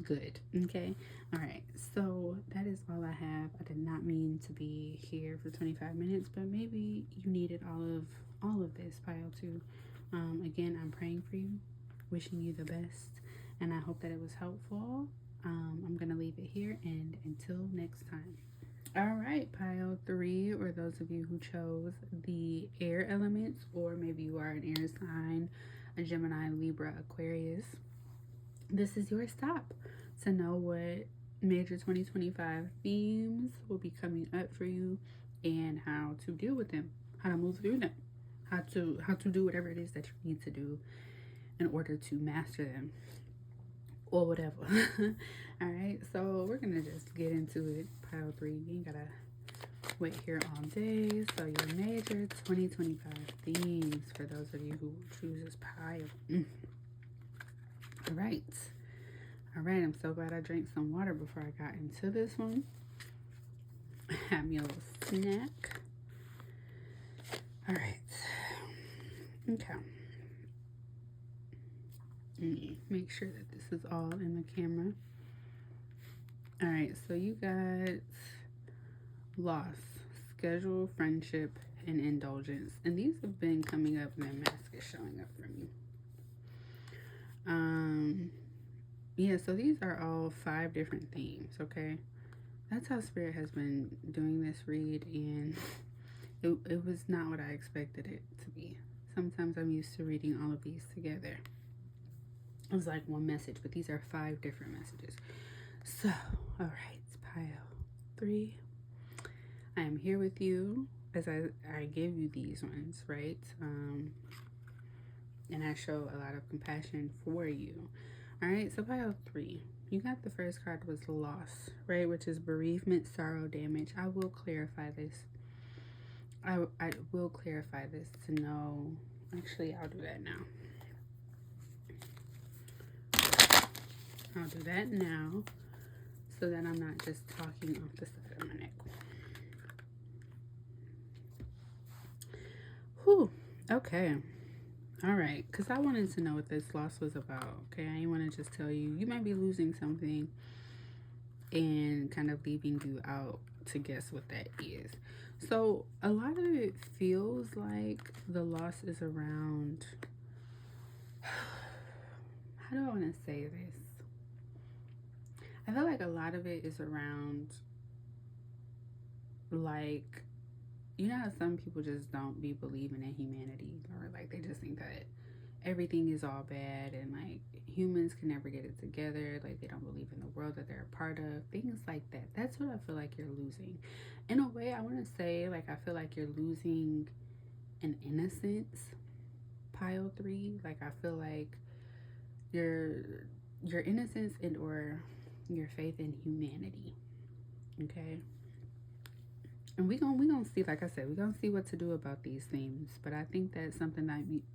good. Okay, all right, so that is all I have. I did not mean to be here for 25 minutes, but maybe you needed all of this, pile 2. Again, I'm praying for you, wishing you the best, and I hope that it was helpful. I'm gonna leave it here, and until next time. All right, pile 3, or those of you who chose the air elements, or maybe you are an air sign, a Gemini, Libra, Aquarius, this is your stop to know what major 2025 themes will be coming up for you and how to deal with them, how to move through them, how to do whatever it is that you need to do in order to master them or whatever. All right, so we're gonna just get into it, pile 3. You ain't gotta wait here all day. So your major 2025 themes for those of you who choose this pile. All right, I'm so glad I drank some water before I got into this one. Have me a little snack. All right, okay. Make sure that this is all in the camera. All right, so you got loss, schedule, friendship, and indulgence. And these have been coming up, and their mask is showing up for me. Yeah, so these are all 5 different themes, okay? That's how Spirit has been doing this read, and it was not what I expected it to be. Sometimes I'm used to reading all of these together. It was like one message, but these are 5 different messages. So, all right, pile 3. I am here with you as I give you these ones, right? And I show a lot of compassion for you. All right, so pile 3. You got the first card was loss, right? Which is bereavement, sorrow, damage. I will clarify this. I will clarify this to know. Actually, I'll do that now. I'll do that now so that I'm not just talking off the side of my neck. Whew. Okay. All right. Because I wanted to know what this loss was about. Okay. I didn't want to just tell you. You might be losing something and kind of leaving you out to guess what that is. So a lot of it feels like the loss is around. How do I want to say this? I feel like a lot of it is around, like, you know how some people just don't be believing in humanity, or like they just think that everything is all bad and like humans can never get it together, like they don't believe in the world that they're a part of, things like that. That's what I feel like you're losing. In a way, I want to say, like, I feel like you're losing an innocence, pile 3. Like, I feel like your innocence and or your faith in humanity. Okay. And we gonna see, like I said, we're gonna see what to do about these themes. But I think that's something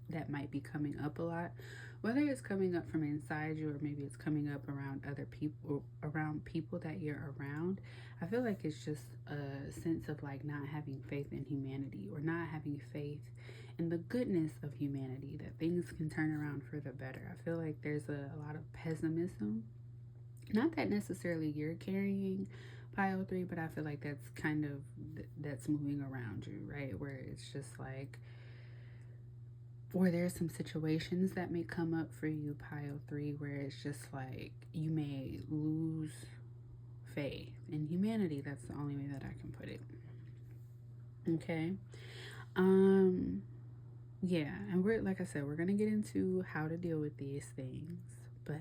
that might be coming up a lot, whether it's coming up from inside you or maybe it's coming up around other people, around people that you're around. I feel like it's just a sense of like not having faith in humanity, or not having faith in the goodness of humanity, that things can turn around for the better. I feel like there's a lot of pessimism. Not that necessarily you're carrying pile 3, but I feel like that's kind of that's moving around you, right? Where it's just like, or there's some situations that may come up for you, pile 3, where it's just like you may lose faith in humanity. That's the only way that I can put it. Okay. Um yeah, and we're, like I said, we're gonna get into how to deal with these things, but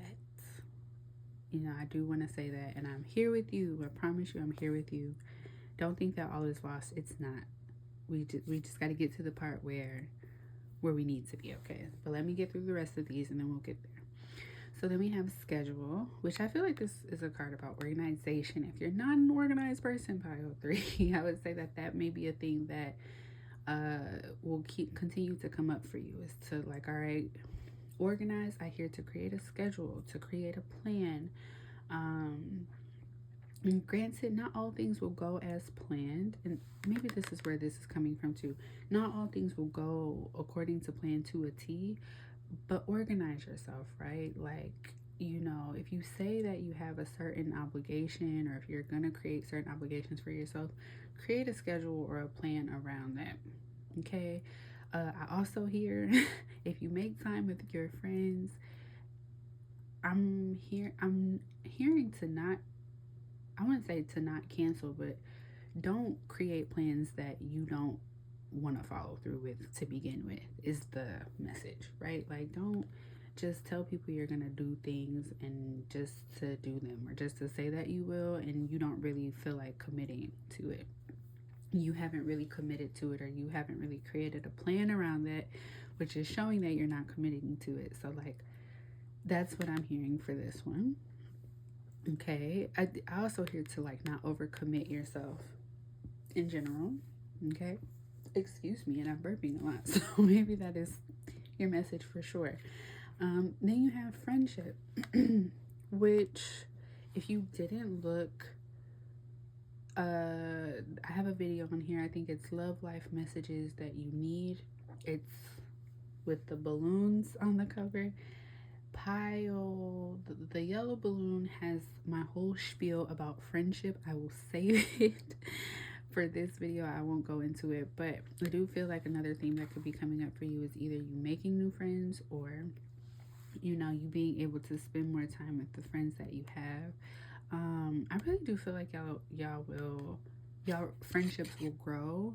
I do want to say that, and I'm here with you. I promise you, I'm here with you. Don't think that all is lost. It's not. We just got to get to the part where we need to be. Okay, but let me get through the rest of these, and then we'll get there. So then we have schedule, which I feel like this is a card about organization. If you're not an organized person, pile 3, I would say that that may be a thing that will continue to come up for you. Is to, like, all right, organize. I here to create a schedule, to create a plan. And granted, not all things will go as planned, and maybe this is where this is coming from too. Not all things will go according to plan to a T, but organize yourself, right? Like, if you say that you have a certain obligation, or if you're gonna create certain obligations for yourself, create a schedule or a plan around that. Okay. I also hear if you make time with your friends, I'm hearing to not, I wouldn't say to not cancel, but don't create plans that you don't want to follow through with to begin with, is the message, right? Like, don't just tell people you're gonna do things and just to do them, or just to say that you will, and you don't really feel like committing to it. You haven't really committed to it, or you haven't really created a plan around that, which is showing that you're not committing to it. So, like, that's what I'm hearing for this one. Okay. I also hear to, like, not overcommit yourself in general. Okay. Excuse me, and I'm burping a lot, so maybe that is your message for sure. Then you have friendship, which, if you didn't look, I have a video on here. I think it's Love Life Messages That You Need. It's with the balloons on the cover. The yellow balloon has my whole spiel about friendship. I will save it for this video. I won't go into it, but I do feel like another theme that could be coming up for you is either you making new friends, or you being able to spend more time with the friends that you have. I really do feel like y'all friendships will grow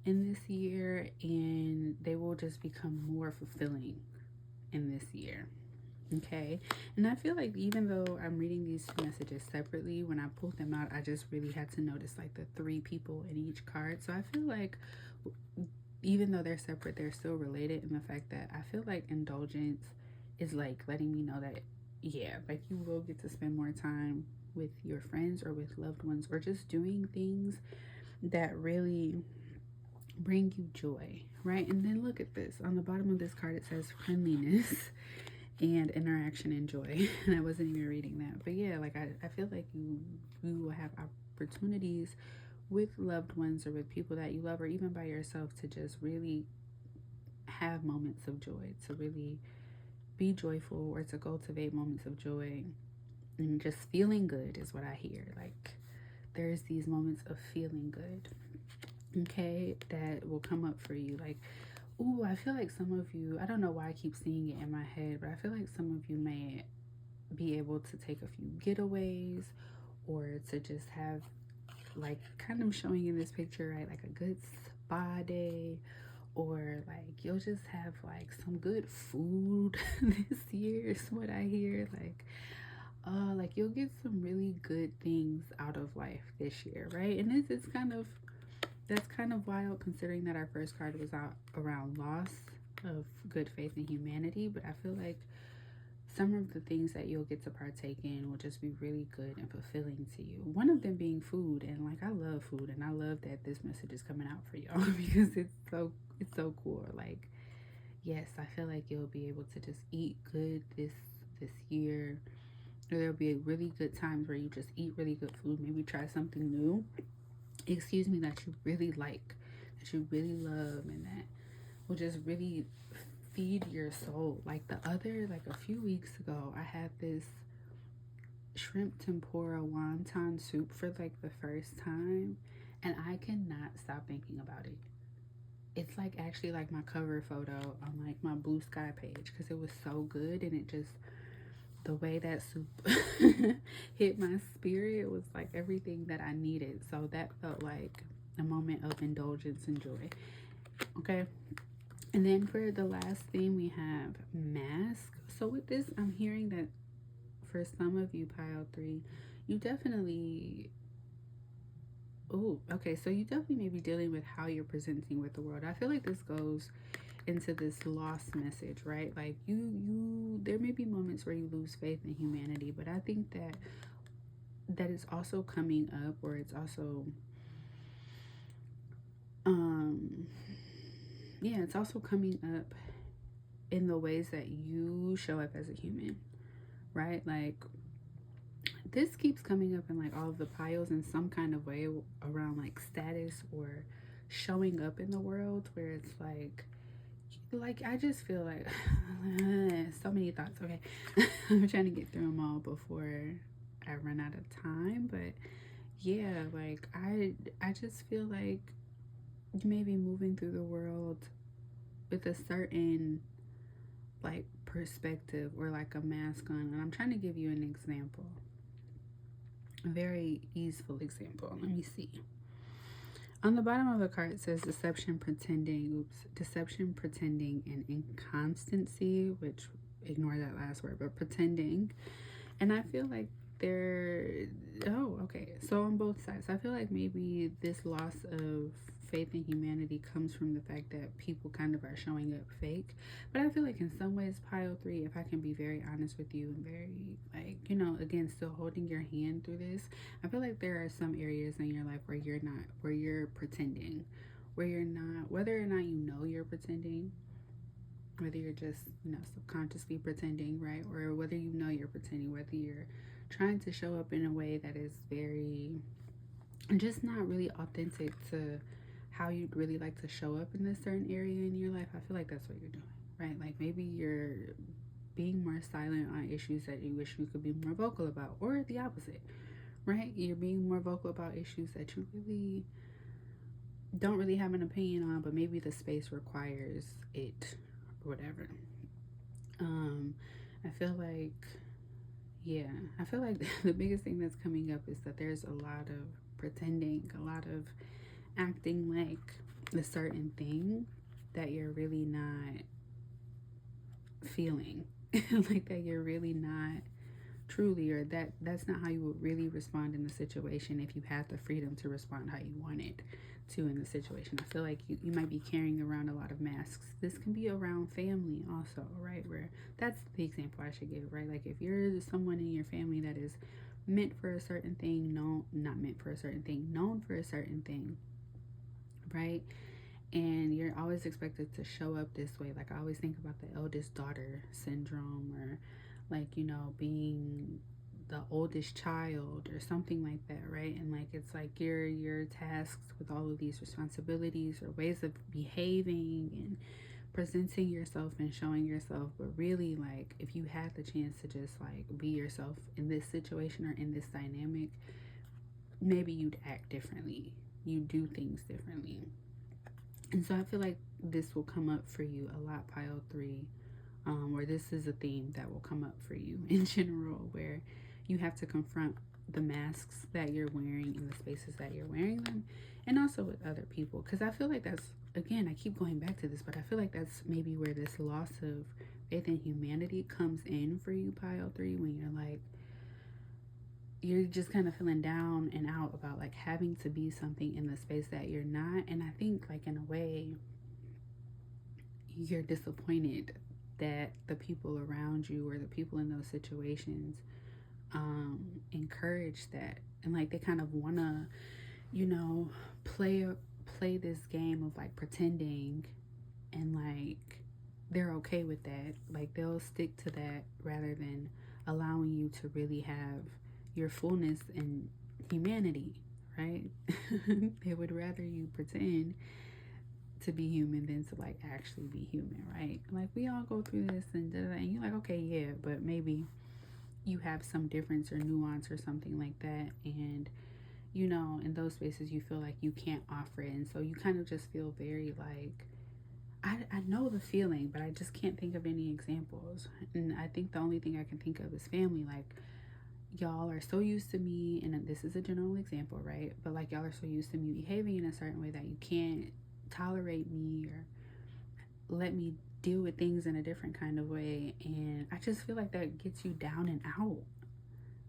in this year, and they will just become more fulfilling in this year. Okay. And I feel like, even though I'm reading these two messages separately, when I pulled them out, I just really had to notice like the 3 people in each card. So I feel like, even though they're separate, they're still related, in the fact that I feel like indulgence is like letting me know that, yeah, like, you will get to spend more time with your friends or with loved ones, or just doing things that really bring you joy, right? And then look at this on the bottom of this card. It says friendliness. and interaction and joy. And I wasn't even reading that. But yeah, like I feel like you will have opportunities with loved ones or with people that you love, or even by yourself, to just really have moments of joy, to really be joyful, or to cultivate moments of joy. And just feeling good is what I hear. Like there's these moments of feeling good, okay, that will come up for you. Like, ooh, I feel like some of you, I don't know why I keep seeing it in my head, but I feel like some of you may be able to take a few getaways, or to just have, like, kind of showing in this picture, right, like a good spa day, or like you'll just have like some good food this year is what I hear. Like you'll get some really good things out of life this year, right? And this is kind of, that's kind of wild, considering that our first card was out around loss of good faith in humanity. But I feel like some of the things that you'll get to partake in will just be really good and fulfilling to you. One of them being food. And like, I love food, and I love that this message is coming out for y'all because it's so cool. Like, yes, I feel like you'll be able to just eat good this year. Or there'll be really good times where you just eat really good food. Maybe try something new, excuse me, that you really like, that you really love, and that will just really feed your soul. Like a few weeks ago, I had this shrimp tempura wonton soup for like the first time, and I cannot stop thinking about it. It's like actually like my cover photo on like my Blue Sky page, because it was so good, and it just, the way that soup hit my spirit was like everything that I needed. So that felt like a moment of indulgence and joy. Okay. And then for the last thing, we have mask. So with this, I'm hearing that for some of you, pile 3, you definitely, oh, okay, so you definitely may be dealing with how you're presenting with the world. I feel like this goes into this lost message, right? Like you there may be moments where you lose faith in humanity, but I think that is also coming up, or it's also yeah, it's also coming up in the ways that you show up as a human, right? Like this keeps coming up in like all of the piles in some kind of way around like status or showing up in the world, where it's like I just feel like so many thoughts. Okay. I'm trying to get through them all before I run out of time. But yeah, like I just feel like you may be moving through the world with a certain like perspective, or like a mask on. And I'm trying to give you an example, a very easeful example. Let me see. On the bottom of the card, it says deception, pretending, and inconstancy, which ignore that last word, but pretending. And I feel like okay. So on both sides, I feel like maybe this loss of faith in humanity comes from the fact that people kind of are showing up fake. But I feel like in some ways, pile 3, if I can be very honest with you and very, like, again, still holding your hand through this, I feel like there are some areas in your life where you're pretending, where you're not, whether or not you're pretending, whether you're just, subconsciously pretending, right? Or whether you're pretending, whether you're trying to show up in a way that is very, just not really authentic to how you'd really like to show up in this certain area in your life. I feel like that's what you're doing, right? Like maybe you're being more silent on issues that you wish you could be more vocal about, or the opposite, right? You're being more vocal about issues that you really don't really have an opinion on, but maybe the space requires it, or whatever. I feel like, yeah, I feel like the biggest thing that's coming up is that there's a lot of pretending, a lot of acting like a certain thing that you're really not feeling, like that you're really not truly, or that's not how you would really respond in the situation if you had the freedom to respond how you wanted to in the situation. I feel like you might be carrying around a lot of masks. This can be around family also, right? Where that's the example I should give, right? Like if you're someone in your family that is meant for a certain thing, not meant for a certain thing, known for a certain thing, right? and you're always expected to show up this way. Like, I always think about the eldest daughter syndrome, or like, you know, being the oldest child or something like that, right? And like, it's like you're tasked with all of these responsibilities or ways of behaving and presenting yourself and showing yourself. But really, like, if you had the chance to just like be yourself in this situation or in this dynamic, maybe you'd act differently, you do things differently. And so I feel like this will come up for you a lot, pile three, or this is a theme that will come up for you in general, where you have to confront the masks that you're wearing in the spaces that you're wearing them, and also with other people. Because I feel like that's, again, I keep going back to this, but I feel like that's maybe where this loss of faith in humanity comes in for you, pile three, when you're like, you're just kind of feeling down and out about like having to be something in the space that you're not. And I think, like, in a way, you're disappointed that the people around you or the people in those situations encourage that, and like they kind of want to, you know, play this game of like pretending, and like they're okay with that. Like, they'll stick to that rather than allowing you to really have your fullness and humanity, right? They would rather you pretend to be human than to like actually be human, right? Like, we all go through this, and and you're like, okay, yeah, but maybe you have some difference or nuance or something like that, and you know, in those spaces you feel like you can't offer it, and so you kind of just feel very like, I know the feeling, but I just can't think of any examples. And I think the only thing I can think of is family. Like, y'all are so used to me, and this is a general example, right? But like, y'all are so used to me behaving in a certain way that you can't tolerate me or let me deal with things in a different kind of way. And I just feel like that gets you down and out.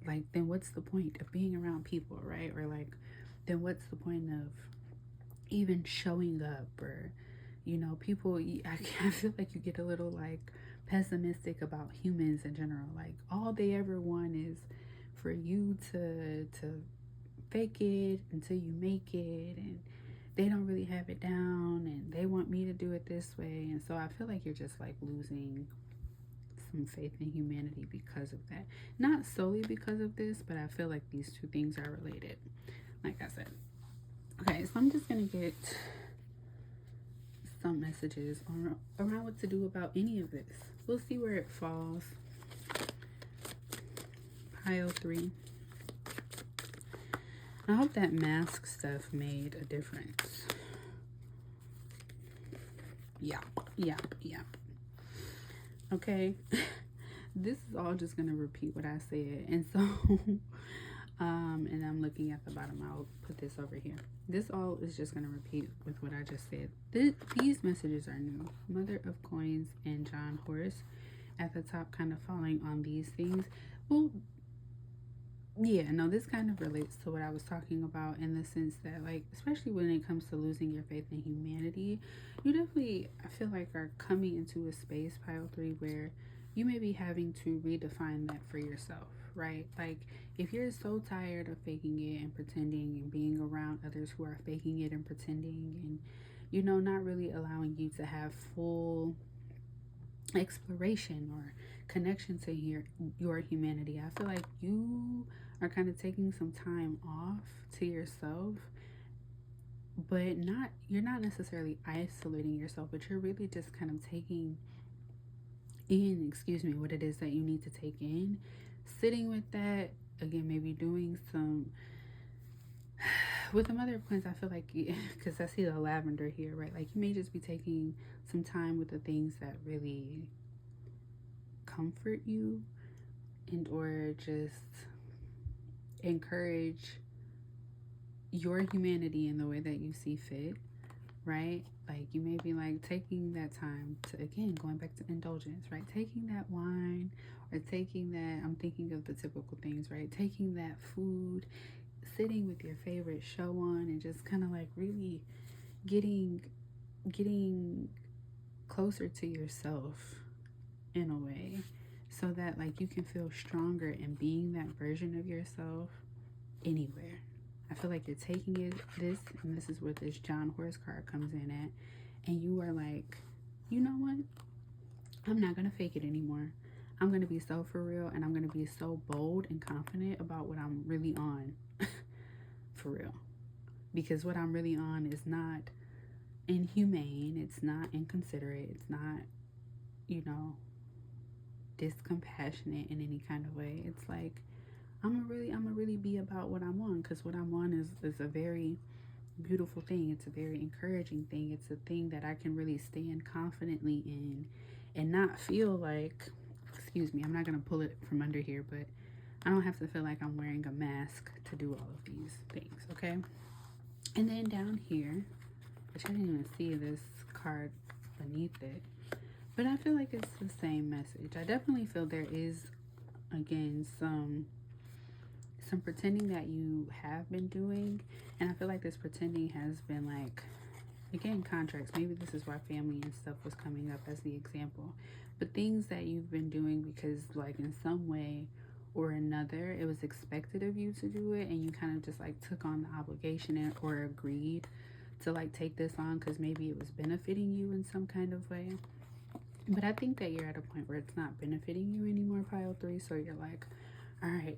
Like, then what's the point of being around people, right? Or like, then what's the point of even showing up? Or, you know, people, I feel like you get a little like pessimistic about humans in general. Like, all they ever want is for you to fake it until you make it, and they don't really have it down, and they want me to do it this way. And so I feel like you're just like losing some faith in humanity because of that. Not solely because of this, but I feel like these two things are related, like I said. Okay, so I'm just gonna get some messages around what to do about any of this. We'll see where it falls. Pile three. I hope that mask stuff made a difference. Yep. Okay. This is all just gonna repeat what I said, and so and I'm looking at the bottom. I'll put this over here. This all is just gonna repeat with what I just said. These messages are new. Mother of Coins and John Horse at the top, kind of falling on these things. Well, yeah, no, this kind of relates to what I was talking about, in the sense that, like, especially when it comes to losing your faith in humanity, you definitely, I feel like, are coming into a space, pile three, where you may be having to redefine that for yourself, right? Like, if you're so tired of faking it and pretending and being around others who are faking it and pretending, and, you know, not really allowing you to have full exploration or connection to your humanity, I feel like you are kind of taking some time off to yourself, but you're not necessarily isolating yourself, but you're really just kind of taking in, what it is that you need to take in, sitting with that. Again, maybe doing some with the Mother of Coins. I feel like, because I see the lavender here, right? Like, you may just be taking some time with the things that really comfort you, and or just encourage your humanity in the way that you see fit, right? Like, you may be like taking that time to, again, going back to indulgence, right? Taking that wine, or taking that, I'm thinking of the typical things, right? Taking that food, sitting with your favorite show on, and just kind of like really getting closer to yourself in a way, so that like you can feel stronger in being that version of yourself anywhere. I feel like you're taking this, and this is where this John Horse card comes in at, and you are like, you know what? I'm not going to fake it anymore. I'm going to be so for real, and I'm going to be so bold and confident about what I'm really on. For real. Because what I'm really on is not inhumane. It's not inconsiderate. It's not, discompassionate in any kind of way. It's like, I'm gonna really be about what I'm on, because what I'm on is a very beautiful thing. It's a very encouraging thing. It's a thing that I can really stand confidently in and not feel like, excuse me, I'm not gonna pull it from under here, but I don't have to feel like I'm wearing a mask to do all of these things, okay? And then down here, which I didn't even see this card beneath it, but I feel like it's the same message. I definitely feel there is, again, some pretending that you have been doing, and I feel like this pretending has been like, again, contracts. Maybe this is why family and stuff was coming up as the example, but things that you've been doing because, like, in some way or another, it was expected of you to do it, and you kind of just like took on the obligation or agreed to like take this on because maybe it was benefiting you in some kind of way. But I think that you're at a point where it's not benefiting you anymore, pile 3. So you're like, all right,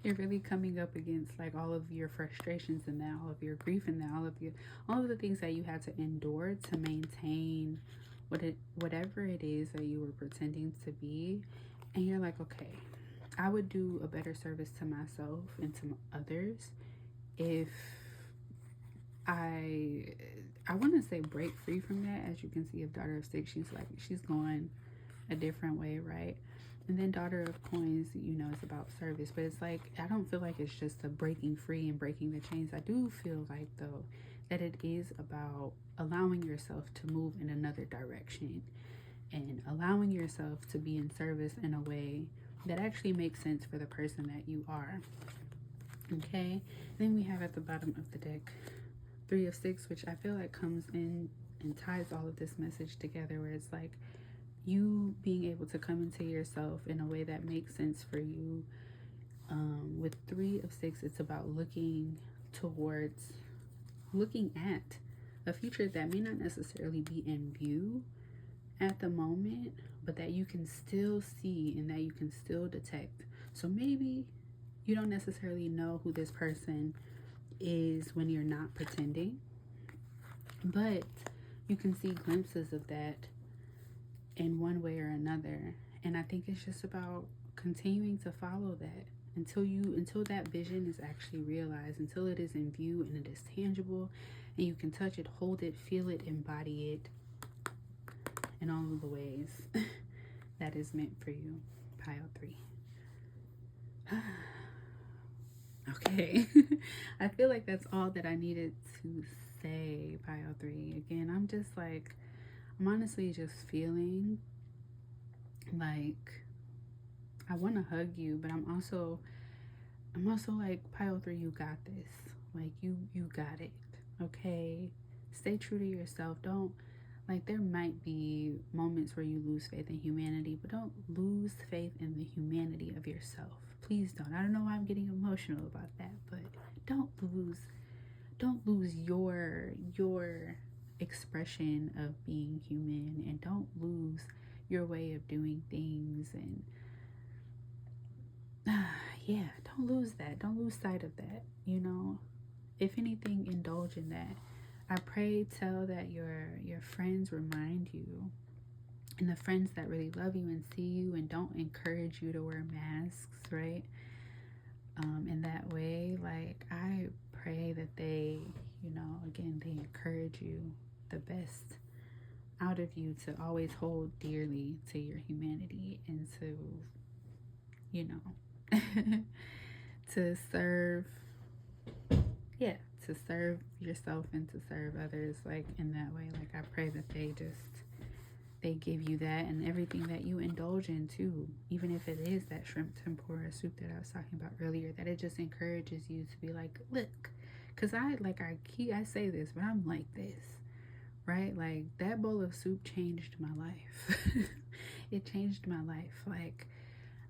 you're really coming up against like all of your frustrations and that, all of your grief and that, all of the things that you had to endure to maintain whatever it is that you were pretending to be. And you're like, okay, I would do a better service to myself and to others if I want to say break free from that. As you can see, of Daughter of Six, she's going a different way, right? And then Daughter of Coins, is about service, but it's like, I don't feel like it's just a breaking free and breaking the chains. I do feel like, though, that it is about allowing yourself to move in another direction and allowing yourself to be in service in a way that actually makes sense for the person that you are. Okay, then we have at the bottom of the deck 3 of 6, which I feel like comes in and ties all of this message together, where it's like you being able to come into yourself in a way that makes sense for you. With 3 of 6, it's about looking at a future that may not necessarily be in view at the moment, but that you can still see and that you can still detect. So maybe you don't necessarily know who this person is when you're not pretending, but you can see glimpses of that in one way or another. And I think it's just about continuing to follow that until that vision is actually realized, until it is in view and it is tangible and you can touch it, hold it, feel it, embody it in all of the ways that is meant for you, pile 3. Okay. I feel like that's all that I needed to say, pile 3. Again, I'm honestly just feeling like I want to hug you, but I'm also like, pile 3, you got this. Like, you got it. Okay? Stay true to yourself. Don't, like, there might be moments where you lose faith in humanity, but don't lose faith in the humanity of yourself. Please don't. I don't know why I'm getting emotional about that, but don't lose your expression of being human, and don't lose your way of doing things. And yeah, don't lose that. Don't lose sight of that. If anything, indulge in that. I pray, tell that your friends remind you, and the friends that really love you and see you and don't encourage you to wear masks, right? In that way, like, I pray that they, again, they encourage you the best out of you, to always hold dearly to your humanity and to, to serve yourself and to serve others, like, in that way. Like, I pray that they give you that and everything that you indulge in too, even if it is that shrimp tempura soup that I was talking about earlier, that it just encourages you to be like, look, because I say this, but I'm like this, right? Like, that bowl of soup changed my life. It changed my life. Like,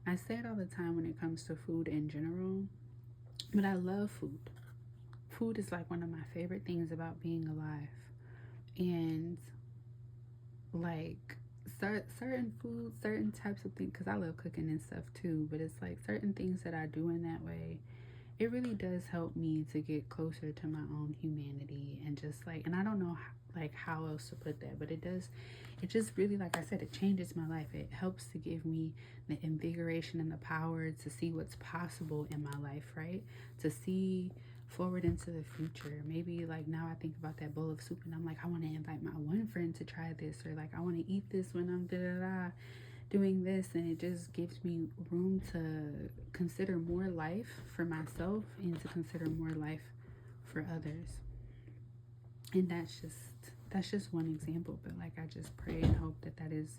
I say it all the time when it comes to food in general, but I love food. food is like one of my favorite things about being alive. And like certain foods, certain types of things, because I love cooking and stuff too, but it's like certain things that I do in that way, it really does help me to get closer to my own humanity. And just like, and I don't know like how else to put that, but it does, it just really, like I said, it changes my life. It helps to give me the invigoration and the power to see what's possible in my life, right? To see forward into the future. Maybe like now I think about that bowl of soup and I'm like, I want to invite my one friend to try this, or like I want to eat this when I'm doing this. And it just gives me room to consider more life for myself and to consider more life for others. And that's just one example, but like I just pray and hope that is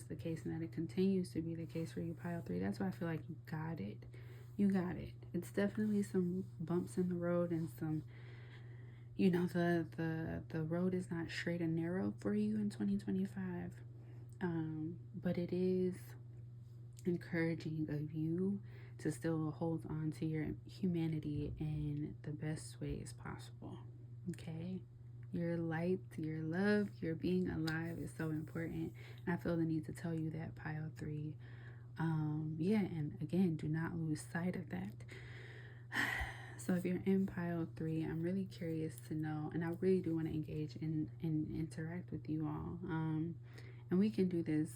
the case, and that it continues to be the case for you, pile 3. That's why I feel like you got it. You got it. It's definitely some bumps in the road, and some, you know, the road is not straight and narrow for you in 2025. But it is encouraging of you to still hold on to your humanity in the best ways possible. Okay? Your light, your love, your being alive is so important. And I feel the need to tell you that, pile 3. Yeah, and again, do not lose sight of that. So if you're in pile 3, I'm really curious to know, and I really do want to engage and interact with you all. And we can do this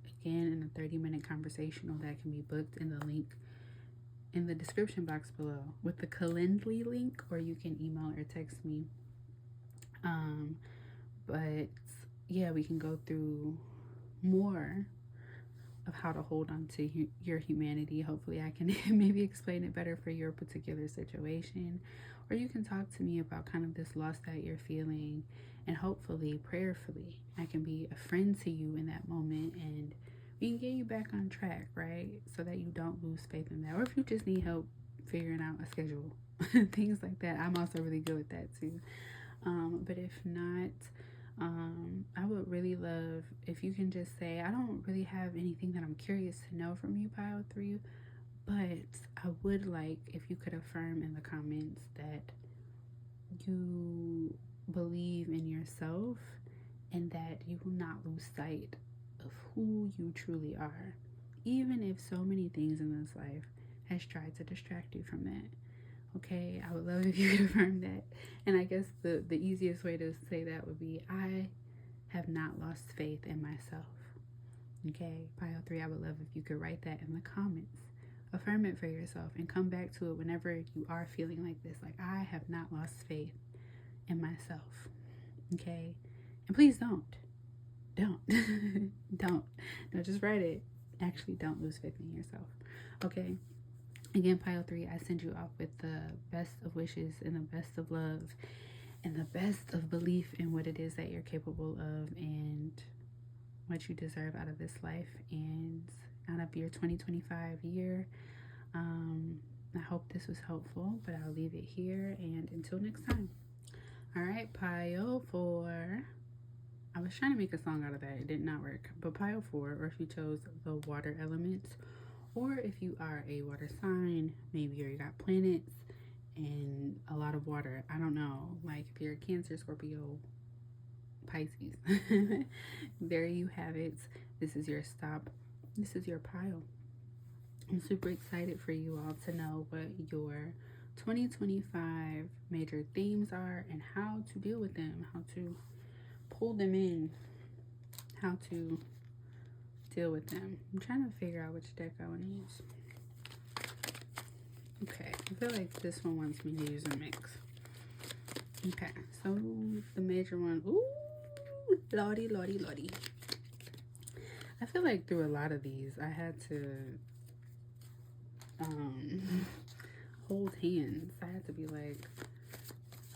again in a 30-minute conversational that can be booked in the link in the description box below with the Calendly link, or you can email or text me. But yeah, we can go through more of how to hold on to your humanity. Hopefully I can maybe explain it better for your particular situation, or you can talk to me about kind of this loss that you're feeling, and hopefully prayerfully I can be a friend to you in that moment, and we can get you back on track, right? So that you don't lose faith in that. Or if you just need help figuring out a schedule, things like that, I'm also really good with that too. But if not, I would really love if you can just say, I don't really have anything that I'm curious to know from you, pile 3, but I would like if you could affirm in the comments that you believe in yourself and that you will not lose sight of who you truly are, even if so many things in this life has tried to distract you from that. Okay, I would love if you could affirm that. And I guess the easiest way to say that would be, I have not lost faith in myself. Okay, pile 3, I would love if you could write that in the comments. Affirm it for yourself and come back to it whenever you are feeling like this. Like, I have not lost faith in myself. Okay, and please don't just write it. Actually, don't lose faith in yourself. Okay. Again, pile 3, I send you off with the best of wishes and the best of love and the best of belief in what it is that you're capable of and what you deserve out of this life and out of your 2025 year. I hope this was helpful, but I'll leave it here, and until next time. All right, pile 4. I was trying to make a song out of that. It did not work. But pile 4, or if you chose the water elements, or if you are a water sign, maybe you got planets and a lot of water. I don't know. Like if you're a Cancer, Scorpio, Pisces. There you have it. This is your stop. This is your pile. I'm super excited for you all to know what your 2025 major themes are and how to deal with them, how to pull them in, how to deal with them. I'm trying to figure out which deck I want to use. Okay, I feel like this one wants me to use a mix. Okay, so the major one. Ooh, lordy. I feel like through a lot of these, I had to hold hands. I had to be like,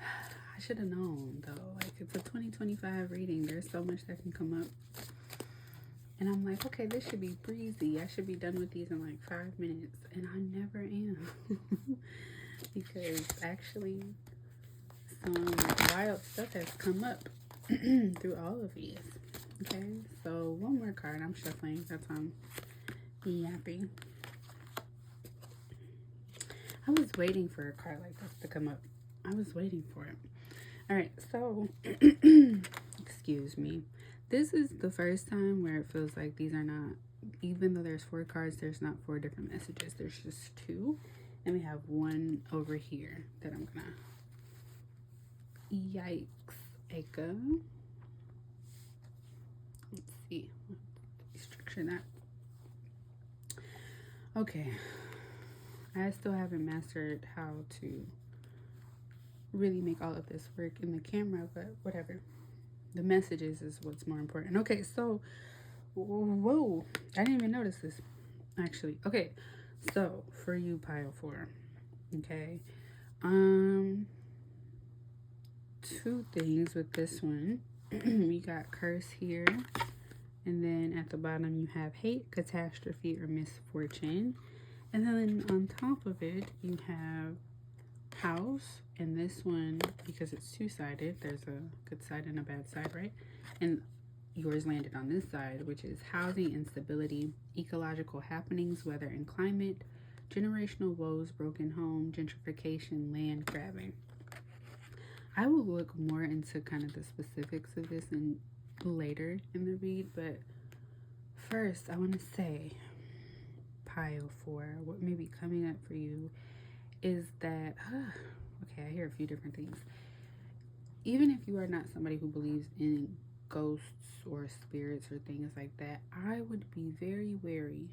I should have known though. Like it's a 2025 reading. There's so much that can come up. And I'm like, okay, this should be breezy. I should be done with these in like 5 minutes. And I never am. Because actually, some wild stuff has come up through all of these. Okay, so one more card. I'm shuffling. That's yapping. I was waiting for a card like this to come up. I was waiting for it. All right, so excuse me. This is the first time where it feels like these are not, even though there's 4 cards, there's not 4 different messages. There's just 2. And we have one over here that I'm gonna, yikes, eika. Let's see, structure that. Okay, I still haven't mastered how to really make all of this work in the camera, but whatever. The messages is what's more important. Okay, so, whoa, I didn't even notice this, actually. Okay, so for you, pile 4, okay, 2 things with this one. We got curse here, and then at the bottom you have hate, catastrophe, or misfortune, and then on top of it you have house, and this one, because it's 2-sided, there's a good side and a bad side, right? And yours landed on this side, which is housing instability, ecological happenings, weather and climate, generational woes, broken home, gentrification, land grabbing. I will look more into kind of the specifics of this and later in the read, but first I want to say, pile 4, what may be coming up for you is that, okay, I hear a few different things. Even if you are not somebody who believes in ghosts or spirits or things like that, I would be very wary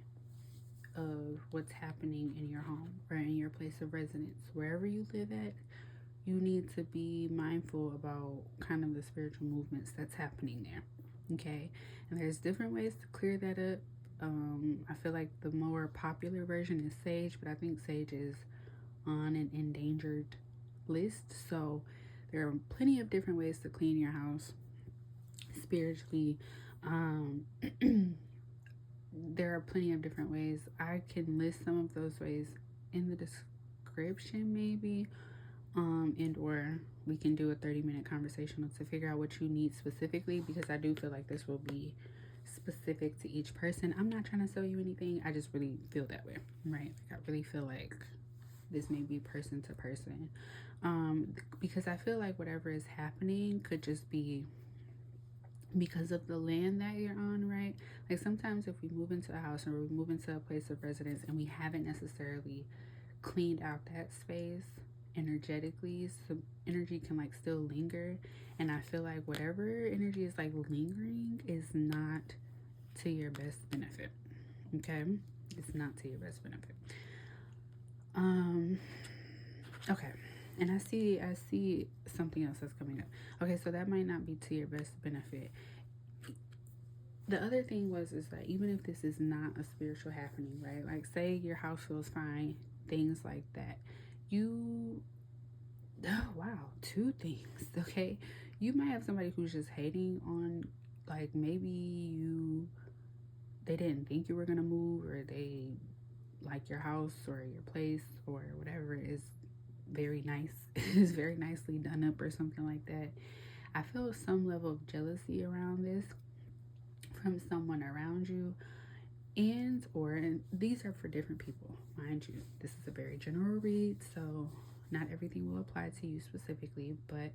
of what's happening in your home or in your place of residence. Wherever you live at, you need to be mindful about kind of the spiritual movements that's happening there. Okay, and there's different ways to clear that up. I feel like the more popular version is sage, but I think sage is on an endangered list, so there are plenty of different ways to clean your house spiritually. There are plenty of different ways. I can list some of those ways in the description, maybe, and or we can do a 30-minute conversational to figure out what you need specifically, because I do feel like this will be specific to each person. I'm not trying to sell you anything. I just really feel that way, right? Like, I really feel like this may be person to person, because I feel like whatever is happening could just be because of the land that you're on, right? Like, sometimes if we move into a house or we move into a place of residence and we haven't necessarily cleaned out that space energetically, some energy can like still linger, and I feel like whatever energy is like lingering is not to your best benefit. Okay, it's not to your best benefit. Okay, and I see something else that's coming up. Okay, so that might not be to your best benefit. The other thing is that even if this is not a spiritual happening, right? Like, say your house feels fine, things like that. Oh wow, 2 things. Okay, you might have somebody who's just hating on, like, maybe they didn't think you were gonna move, or they like your house or your place or whatever is very nice, is very nicely done up or something like that. I feel some level of jealousy around this from someone around you, and these are for different people, mind you. This is a very general read, so not everything will apply to you specifically, but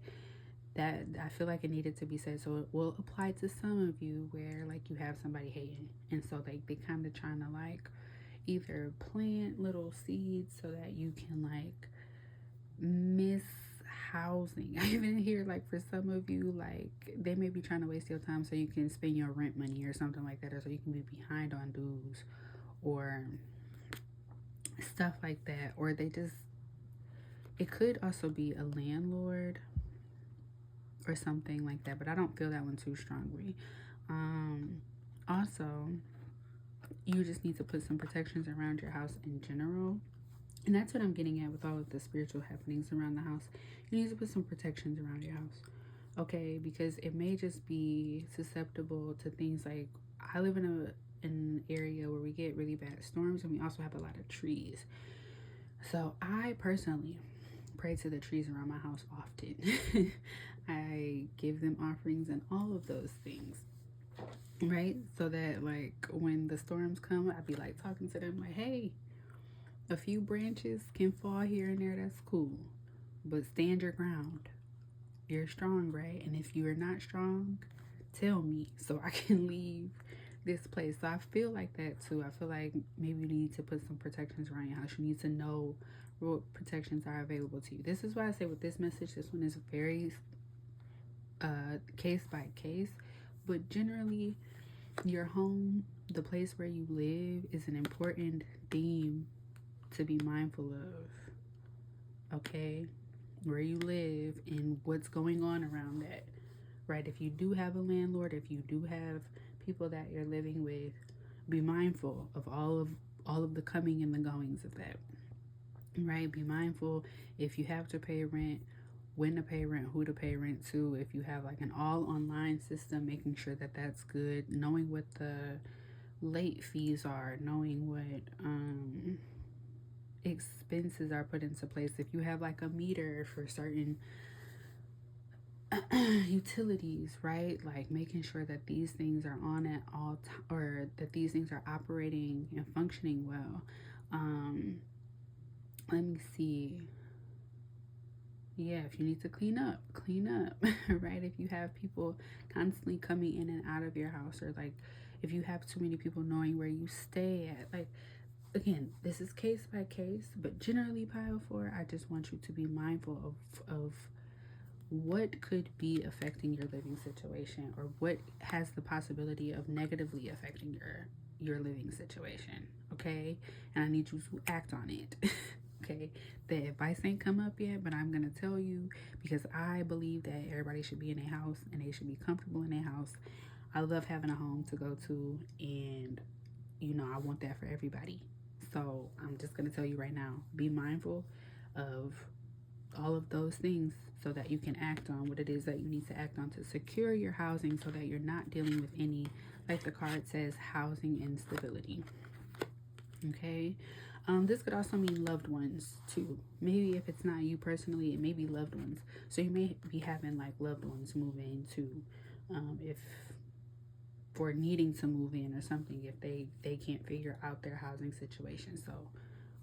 that, I feel like it needed to be said, so it will apply to some of you where like you have somebody hating, and so they kind of trying to like either plant little seeds so that you can like miss housing. I even hear like for some of you, like they may be trying to waste your time so you can spend your rent money or something like that, or so you can be behind on dues or stuff like that. Or it could also be a landlord or something like that, but I don't feel that one too strongly. Also, you just need to put some protections around your house in general. And that's what I'm getting at with all of the spiritual happenings around the house. You need to put some protections around your house, okay? Because it may just be susceptible to things like, I live in an area where we get really bad storms, and we also have a lot of trees. So I personally pray to the trees around my house often. I give them offerings and all of those things, right? So that like when the storms come, I'd be like talking to them like, hey, A few branches can fall here and there, that's cool. But stand your ground. You're strong, right? And if you are not strong, tell me so I can leave this place. So I feel like that too. I feel like maybe you need to put some protections around your house. You need to know what protections are available to you. This is why I say with this message, this one is very case by case. But generally, your home, the place where you live, is an important theme to be mindful of. Okay? Where you live and what's going on around that. Right? If you do have a landlord, if you do have people that you're living with, be mindful of all of the coming and the goings of that. Right? Be mindful if you have to pay rent, when to pay rent, who to pay rent to. If you have like an all online system, making sure that that's good, knowing what the late fees are, knowing what expenses are put into place. If you have like a meter for certain utilities, right? Like making sure that these things are on at all or that these things are operating and functioning well. Let me see. Yeah, if you need to clean up, right? If you have people constantly coming in and out of your house, or like if you have too many people knowing where you stay at, like again, this is case by case, but generally, pile four, I just want you to be mindful of what could be affecting your living situation, or what has the possibility of negatively affecting your living situation. Okay, and I need you to act on it. Okay, the advice ain't come up yet, but I'm gonna tell you because I believe that everybody should be in a house and they should be comfortable in a house. I love having a home to go to, and I want that for everybody. So I'm just gonna tell you right now, be mindful of all of those things so that you can act on what it is that you need to act on to secure your housing, so that you're not dealing with any, like the card says, housing instability. Okay. This could also mean loved ones too. Maybe if it's not you personally, it may be loved ones. So you may be having like loved ones move in too, if for needing to move in or something, if they can't figure out their housing situation. So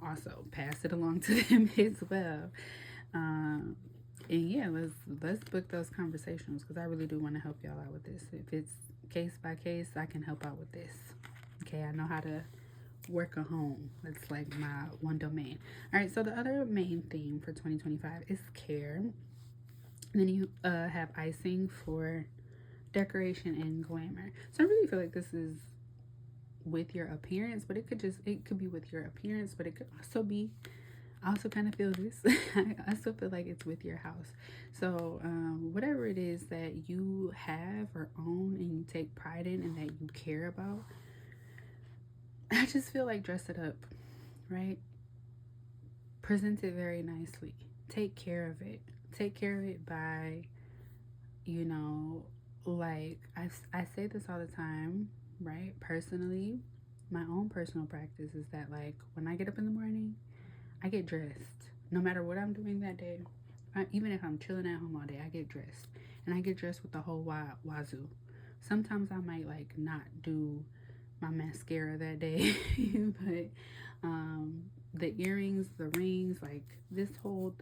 also pass it along to them as well. And yeah, let's book those conversations, because I really do want to help y'all out with this. If it's case by case, I can help out with this. Okay, I know how to work a home. That's like my one domain. All right, so the other main theme for 2025 is care. And then you have icing for decoration and glamour. So I really feel like this is with your appearance, but it could be with your appearance, but it could also be, I also kind of feel this. I also feel like it's with your house. So whatever it is that you have or own and you take pride in and that you care about, I just feel like dress it up, right? Present it very nicely. Take care of it. Take care of it by, like I say this all the time, right? Personally, my own personal practice is that like when I get up in the morning, I get dressed. No matter what I'm doing that day, even if I'm chilling at home all day, I get dressed. And I get dressed with the whole wazoo. Sometimes I might like not do my mascara that day, but the earrings, the rings, like this whole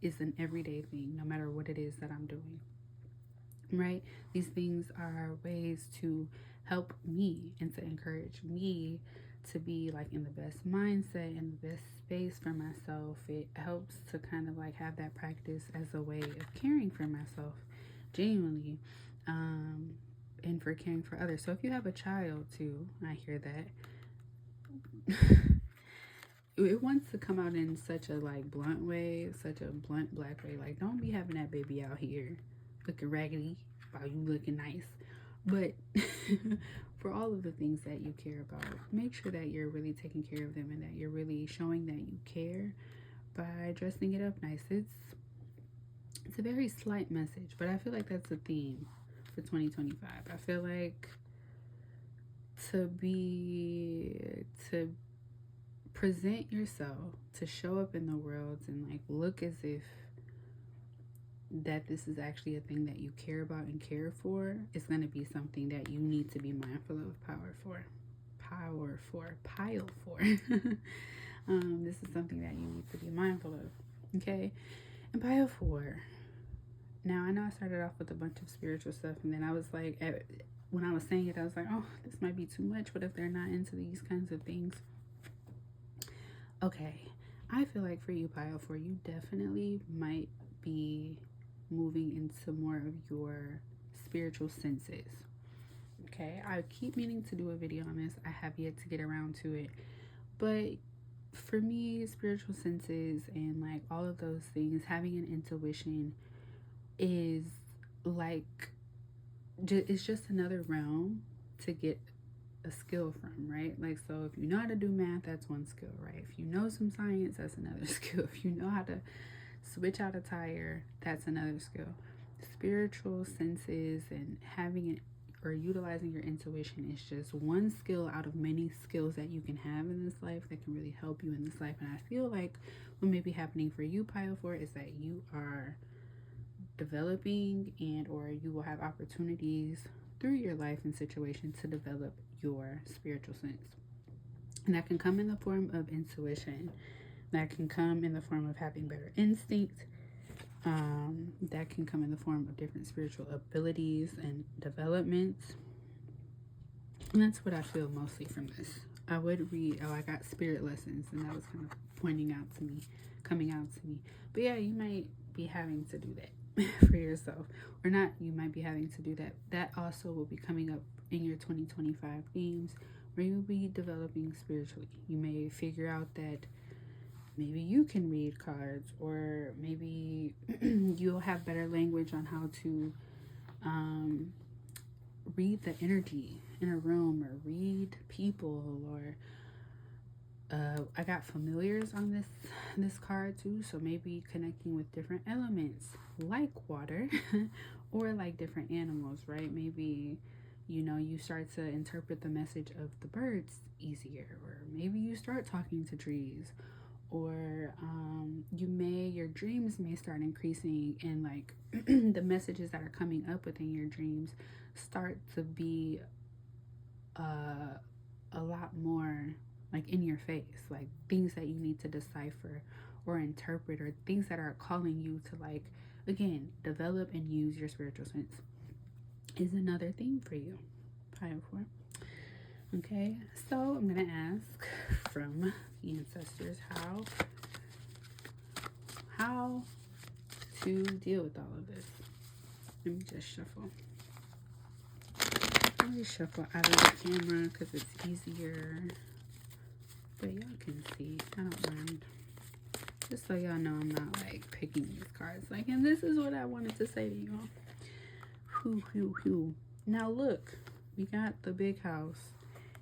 is an everyday thing, no matter what it is that I'm doing. Right? These things are ways to help me and to encourage me to be like in the best mindset and the best space for myself. It helps to kind of like have that practice as a way of caring for myself genuinely, and for caring for others. So if you have a child too, I hear that. It wants to come out in such a like blunt way, such a blunt black way. Like, don't be having that baby out here looking raggedy while you looking nice. But for all of the things that you care about, make sure that you're really taking care of them and that you're really showing that you care by dressing it up nice. It's a very slight message, but I feel like that's a theme for 2025. I feel like to present yourself, to show up in the world and like look as if that this is actually a thing that you care about and care for, is going to be something that you need to be mindful of, pile for. This is something that you need to be mindful of. Okay. And pile 4. Now, I know I started off with a bunch of spiritual stuff, and then I was like, when I was saying it, I was like, oh, this might be too much. What if they're not into these kinds of things? Okay. I feel like for you, pile 4, you definitely might be moving into more of your spiritual senses. Okay. I keep meaning to do a video on this. I have yet to get around to it. But for me, spiritual senses and like all of those things, having an intuition is like, it's just another realm to get a skill from, right? Like, so if you know how to do math, that's one skill, right? If you know some science, that's another skill. If you know how to switch out a tire, that's another skill. Spiritual senses and having it or utilizing your intuition is just one skill out of many skills that you can have in this life that can really help you in this life. And I feel like what may be happening for you, pile 4, is that you are developing and or you will have opportunities through your life and situation to develop your spiritual sense. And that can come in the form of intuition. That can come in the form of having better instinct. That can come in the form of different spiritual abilities and developments. And that's what I feel mostly from this. I would read, I got spirit lessons, and that was kind of pointing out to me, coming out to me. But yeah, you might be having to do that for yourself, or not. You might be having to do that. That also will be coming up in your 2025 themes, where you'll be developing spiritually. You may figure out that maybe you can read cards, or maybe you'll have better language on how to read the energy in a room, or read people, or I got familiars on this card too, so maybe connecting with different elements like water or like different animals, right? Maybe you start to interpret the message of the birds easier, or maybe you start talking to trees, or your dreams may start increasing, and like the messages that are coming up within your dreams start to be a lot more like in your face, like things that you need to decipher or interpret, or things that are calling you to, like, again, develop and use your spiritual sense is another theme for you, pile 4. Okay, so I'm gonna ask from the ancestors how to deal with all of this. Let me just shuffle. Let me shuffle out of the camera because it's easier, but y'all can see. I don't mind. Just so y'all know, I'm not like picking these cards. Like, and this is what I wanted to say to y'all. Now look, we got the big house,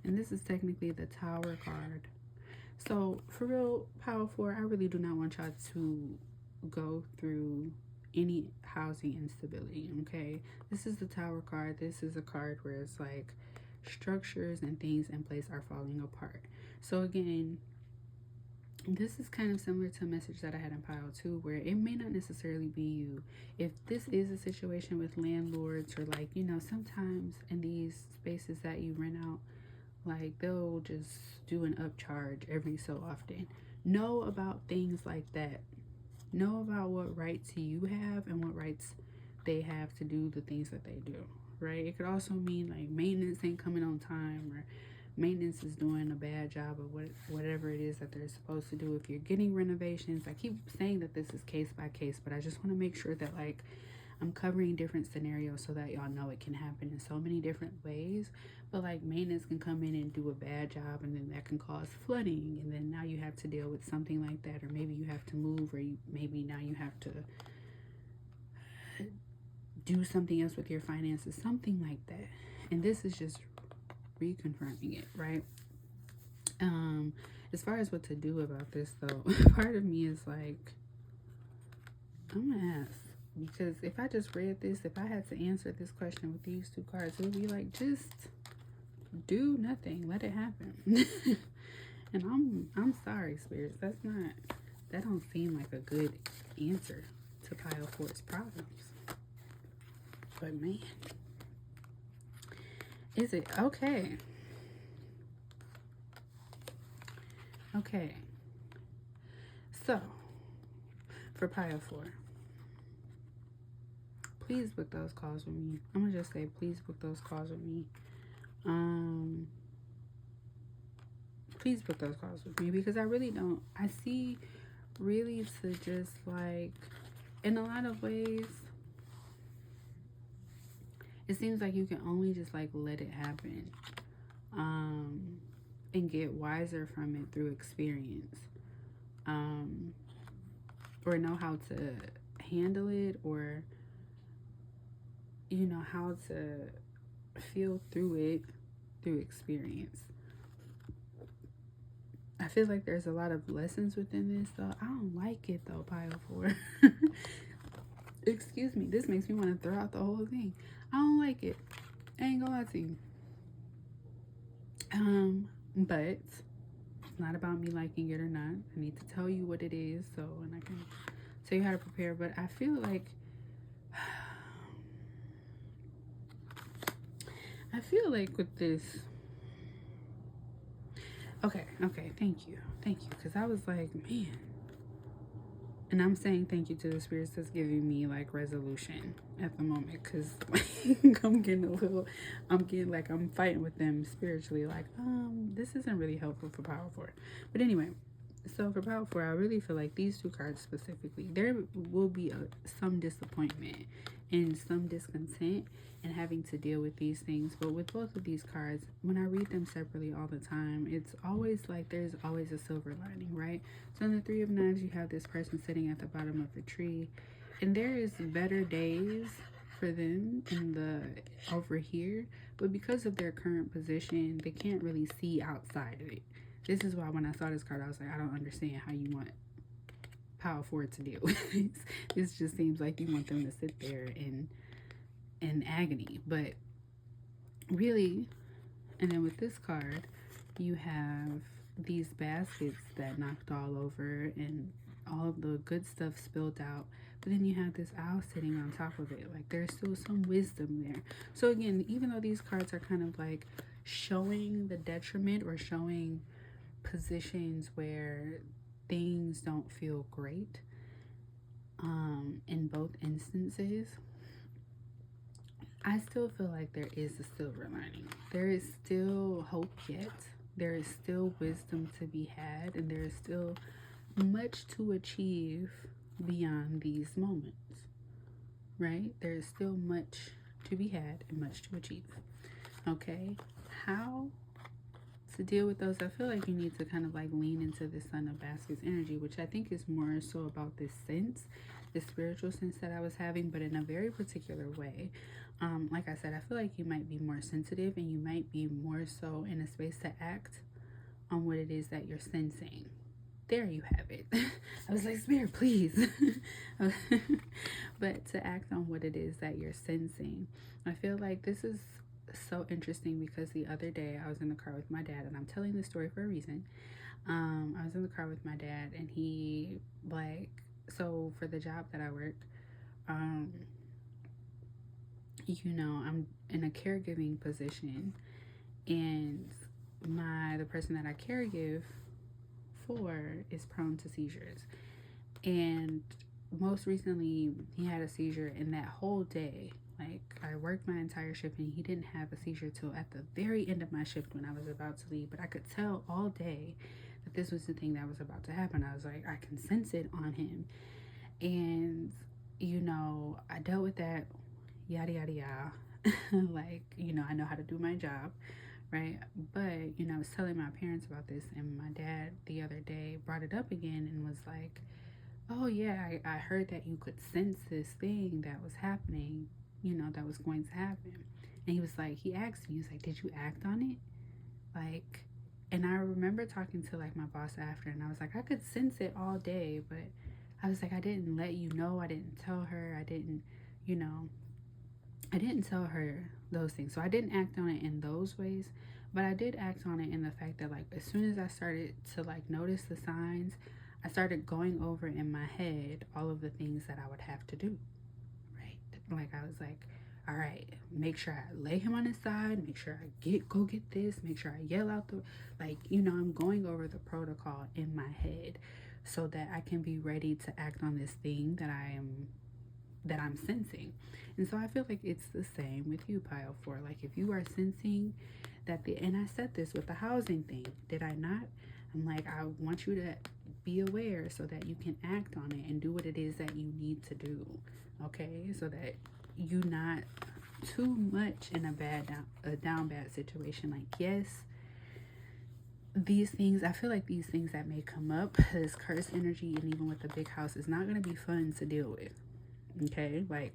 and this is technically the Tower card. So for real, pile 4, I really do not want y'all to go through any housing instability. Okay, this is the Tower card. This is a card where it's like structures and things in place are falling apart. So again, this is kind of similar to a message that I had in pile 2, where it may not necessarily be you. If this is a situation with landlords, or like, sometimes in these spaces that you rent out, like they'll just do an upcharge every so often. Know about things like that. Know about what rights you have and what rights they have to do the things that they do, right? It could also mean like maintenance ain't coming on time, or maintenance is doing a bad job of whatever it is that they're supposed to do. If you're getting renovations, I keep saying that this is case by case, but I just want to make sure that like I'm covering different scenarios so that y'all know it can happen in so many different ways. But like maintenance can come in and do a bad job, and then that can cause flooding, and then now you have to deal with something like that, or maybe you have to move, or maybe now you have to do something else with your finances, something like that. And this is just reconfirming it, right? As far as what to do about this though, part of me is like, I'm gonna ask, because if I just read this, if I had to answer this question with these 2 cards, it would be like, just do nothing, let it happen. And I'm sorry, spirits, that don't seem like a good answer to pile 4's problems. But man, is it okay? So, for pile 4, please book those calls with me. I'm gonna just say, please book those calls with me. Please book those calls with me, because I really don't. I see really to just like, in a lot of ways, it seems like you can only just like let it happen, and get wiser from it through experience, or know how to handle it, or you know how to feel through it through experience. I feel like there's a lot of lessons within this, though. I don't like it, though, pile 4. Excuse me. This makes me want to throw out the whole thing. I don't like it. I ain't gonna lie to you. But it's not about me liking it or not. I need to tell you what it is, so, and I can tell you how to prepare. But I feel like with this. Okay, thank you, because I was like, man, and I'm saying thank you to the spirits that's giving me like resolution at the moment, because like, I'm getting like, I'm fighting with them spiritually, like, this isn't really helpful for power 4. But anyway, so for power 4, I really feel like these 2 cards specifically, there will be some disappointment and some discontent in having to deal with these things. But with both of these cards, when I read them separately all the time, it's always like there's always a silver lining, right? So in the 3 of Knives, you have this person sitting at the bottom of the tree, and there is better days for them in the over here, but because of their current position, they can't really see outside of it. This is why when I saw this card, I was like, I don't understand how you want power 4 to deal with this. This just seems like you want them to sit there in agony. But really, and then with this card, you have these baskets that knocked all over and all of the good stuff spilled out. But then you have this owl sitting on top of it. Like, there's still some wisdom there. So again, even though these cards are kind of like showing the detriment or showing positions where things don't feel great, in both instances, I still feel like there is a silver lining. There is still hope yet. There is still wisdom to be had, and there is still much to achieve beyond these moments, right? There is still much to be had and much to achieve. Okay, how to deal with those? I feel like you need to kind of like lean into the Son of Baskets energy, which I think is more so about this sense, the spiritual sense that I was having, but in a very particular way. Like I said, I feel like you might be more sensitive, and you might be more so in a space to act on what it is that you're sensing. There you have it. I was like, Spirit, please. But to act on what it is that you're sensing. I feel like this is so interesting, because the other day I was in the car with my dad, and I'm telling this story for a reason. I was in the car with my dad, and he, like, so for the job that I work, you know, I'm in a caregiving position, and the person that I caregive for is prone to seizures. And most recently, he had a seizure, and that whole day, like, I worked my entire shift, and he didn't have a seizure till at the very end of my shift when I was about to leave. But I could tell all day that this was the thing that was about to happen. I was like, I can sense it on him. And, you know, I dealt with that, yada, yada, yada. Like, you know, I know how to do my job, right? But, you know, I was telling my parents about this, and my dad the other day brought it up again and was like, oh yeah, I heard that you could sense this thing that was happening, you know, that was going to happen. And he was like, he asked me, he was like, did you act on it? Like, and I remember talking to like my boss after, and I was like, I could sense it all day, but I was like, I didn't let you know, I didn't tell her, I didn't, you know, I didn't tell her those things. So I didn't act on it in those ways, but I did act on it in the fact that, like, as soon as I started to like notice the signs, I started going over in my head all of the things that I would have to do, right? Like, I was like, all right, make sure I lay him on his side, make sure I go get this, make sure I yell out the, like, you know, I'm going over the protocol in my head. so that I can be ready to act on this thing that I'm sensing. And so I feel like it's the same with you, pile 4. Like if you are sensing that and I said this with the housing thing, did I not? I'm like, I want you to be aware so that you can act on it and do what it is that you need to do. Okay? So that you not too much in a down bad situation. Like, yes, these things, I feel like these things that may come up, this curse energy, and even with the big house, is not going to be fun to deal with. Okay? Like,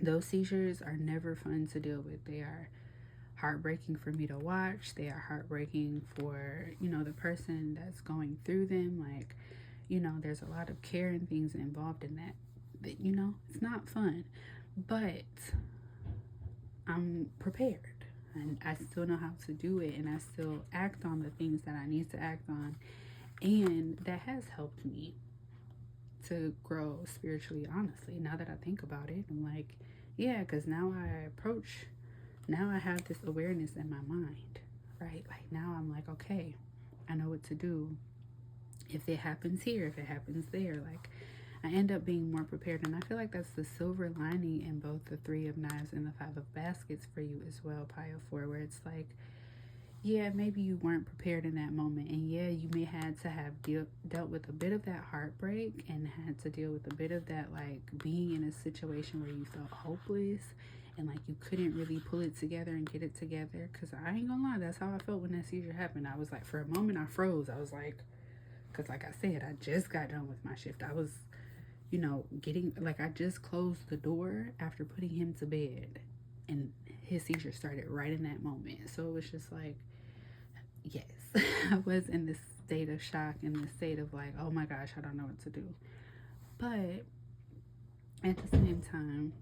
those seizures are never fun to deal with. They are heartbreaking for me to watch. They are heartbreaking for, the person that's going through them. Like, there's a lot of care and things involved in that, it's not fun. But I'm prepared and I still know how to do it, and I still act on the things that I need to act on. And that has helped me to grow spiritually, honestly. Now that I think about it, I'm like, yeah, because now I have this awareness in my mind, right? Like now I'm like, okay, I know what to do. If it happens here, if it happens there, like I end up being more prepared. And I feel like that's the silver lining in both the 3 of Knives and the 5 of Baskets for you as well, pile 4, where it's like, yeah, maybe you weren't prepared in that moment. And yeah, you may had to have dealt with a bit of that heartbreak and had to deal with a bit of that, like being in a situation where you felt hopeless and like you couldn't really pull it together and get it together. Because I ain't gonna lie, that's how I felt when that seizure happened. I was like, for a moment I froze. I was like, because like I said, I just got done with my shift. I was, I just closed the door after putting him to bed, and his seizure started right in that moment. So it was just like, yes, I was in this state of shock, in this state of like, oh my gosh, I don't know what to do. But at the same time,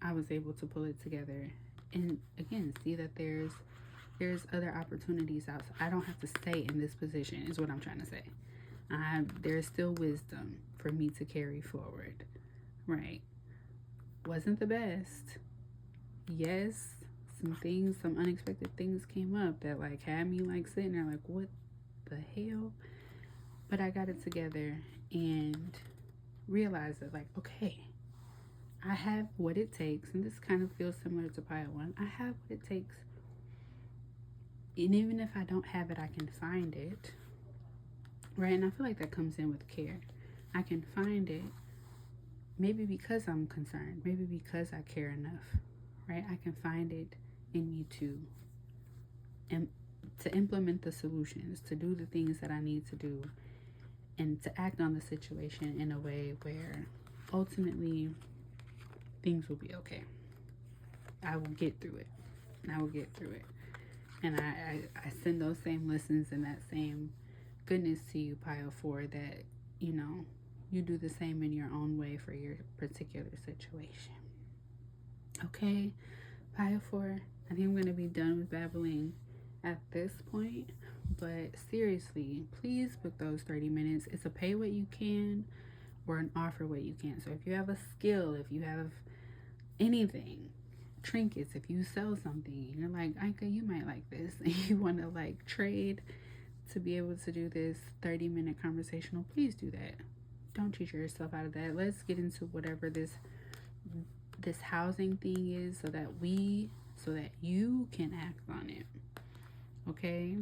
I was able to pull it together and again see that there's other opportunities out. I don't have to stay in this position, is what I'm trying to say. There's still wisdom for me to carry forward, right? Wasn't the best. Yes, some unexpected things came up that like had me like sitting there like, what the hell? But I got it together and realized that like, okay, I have what it takes, and this kind of feels similar to pile 1. I have what it takes, and even if I don't have it, I can find it, right? And I feel like that comes in with care. I can find it, maybe because I'm concerned, maybe because I care enough, right? I can find it in me too, and to implement the solutions, to do the things that I need to do, and to act on the situation in a way where ultimately things will be okay. I will get through it. And I send those same lessons and that same goodness to you, pile 4, that, you do the same in your own way for your particular situation. Okay, pile 4, I think I'm going to be done with babbling at this point. But seriously, please book those 30 minutes. It's a pay what you can or an offer what you can. So if you have a skill, if you have anything, trinkets, if you sell something and you're like, Eika, you might like this, and you want to like trade to be able to do this 30-minute conversational, please do that. Don't cheat yourself out of that. Let's get into whatever this housing thing is so that you can act on it. Okay?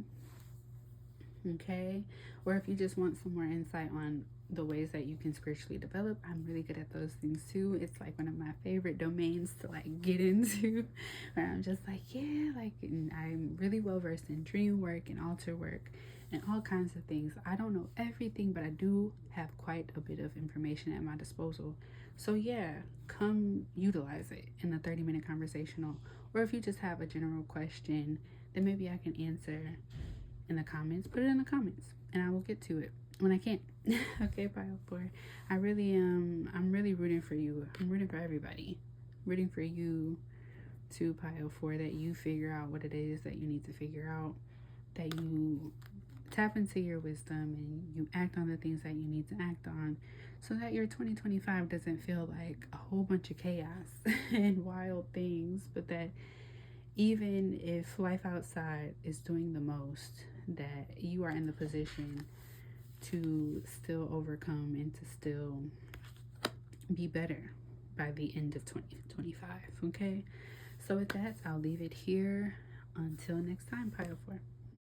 Or if you just want some more insight on the ways that you can spiritually develop, I'm really good at those things too. It's like one of my favorite domains to like get into, where I'm just like, yeah, like, and I'm really well versed in dream work and altar work and all kinds of things. I don't know everything, but I do have quite a bit of information at my disposal. So yeah, come utilize it in the 30-minute conversational. Or if you just have a general question, then maybe I can answer in the comments. Put it in the comments and I will get to it when I can. Okay, pile 4. I'm really rooting for you. I'm rooting for everybody. Rooting for you to pile 4, that you figure out what it is that you need to figure out, that you tap into your wisdom and you act on the things that you need to act on, so that your 2025 doesn't feel like a whole bunch of chaos and wild things, but that even if life outside is doing the most, that you are in the position to still overcome and to still be better by the end of 2025. Okay, so with that, I'll leave it here. Until next time, Pile 4.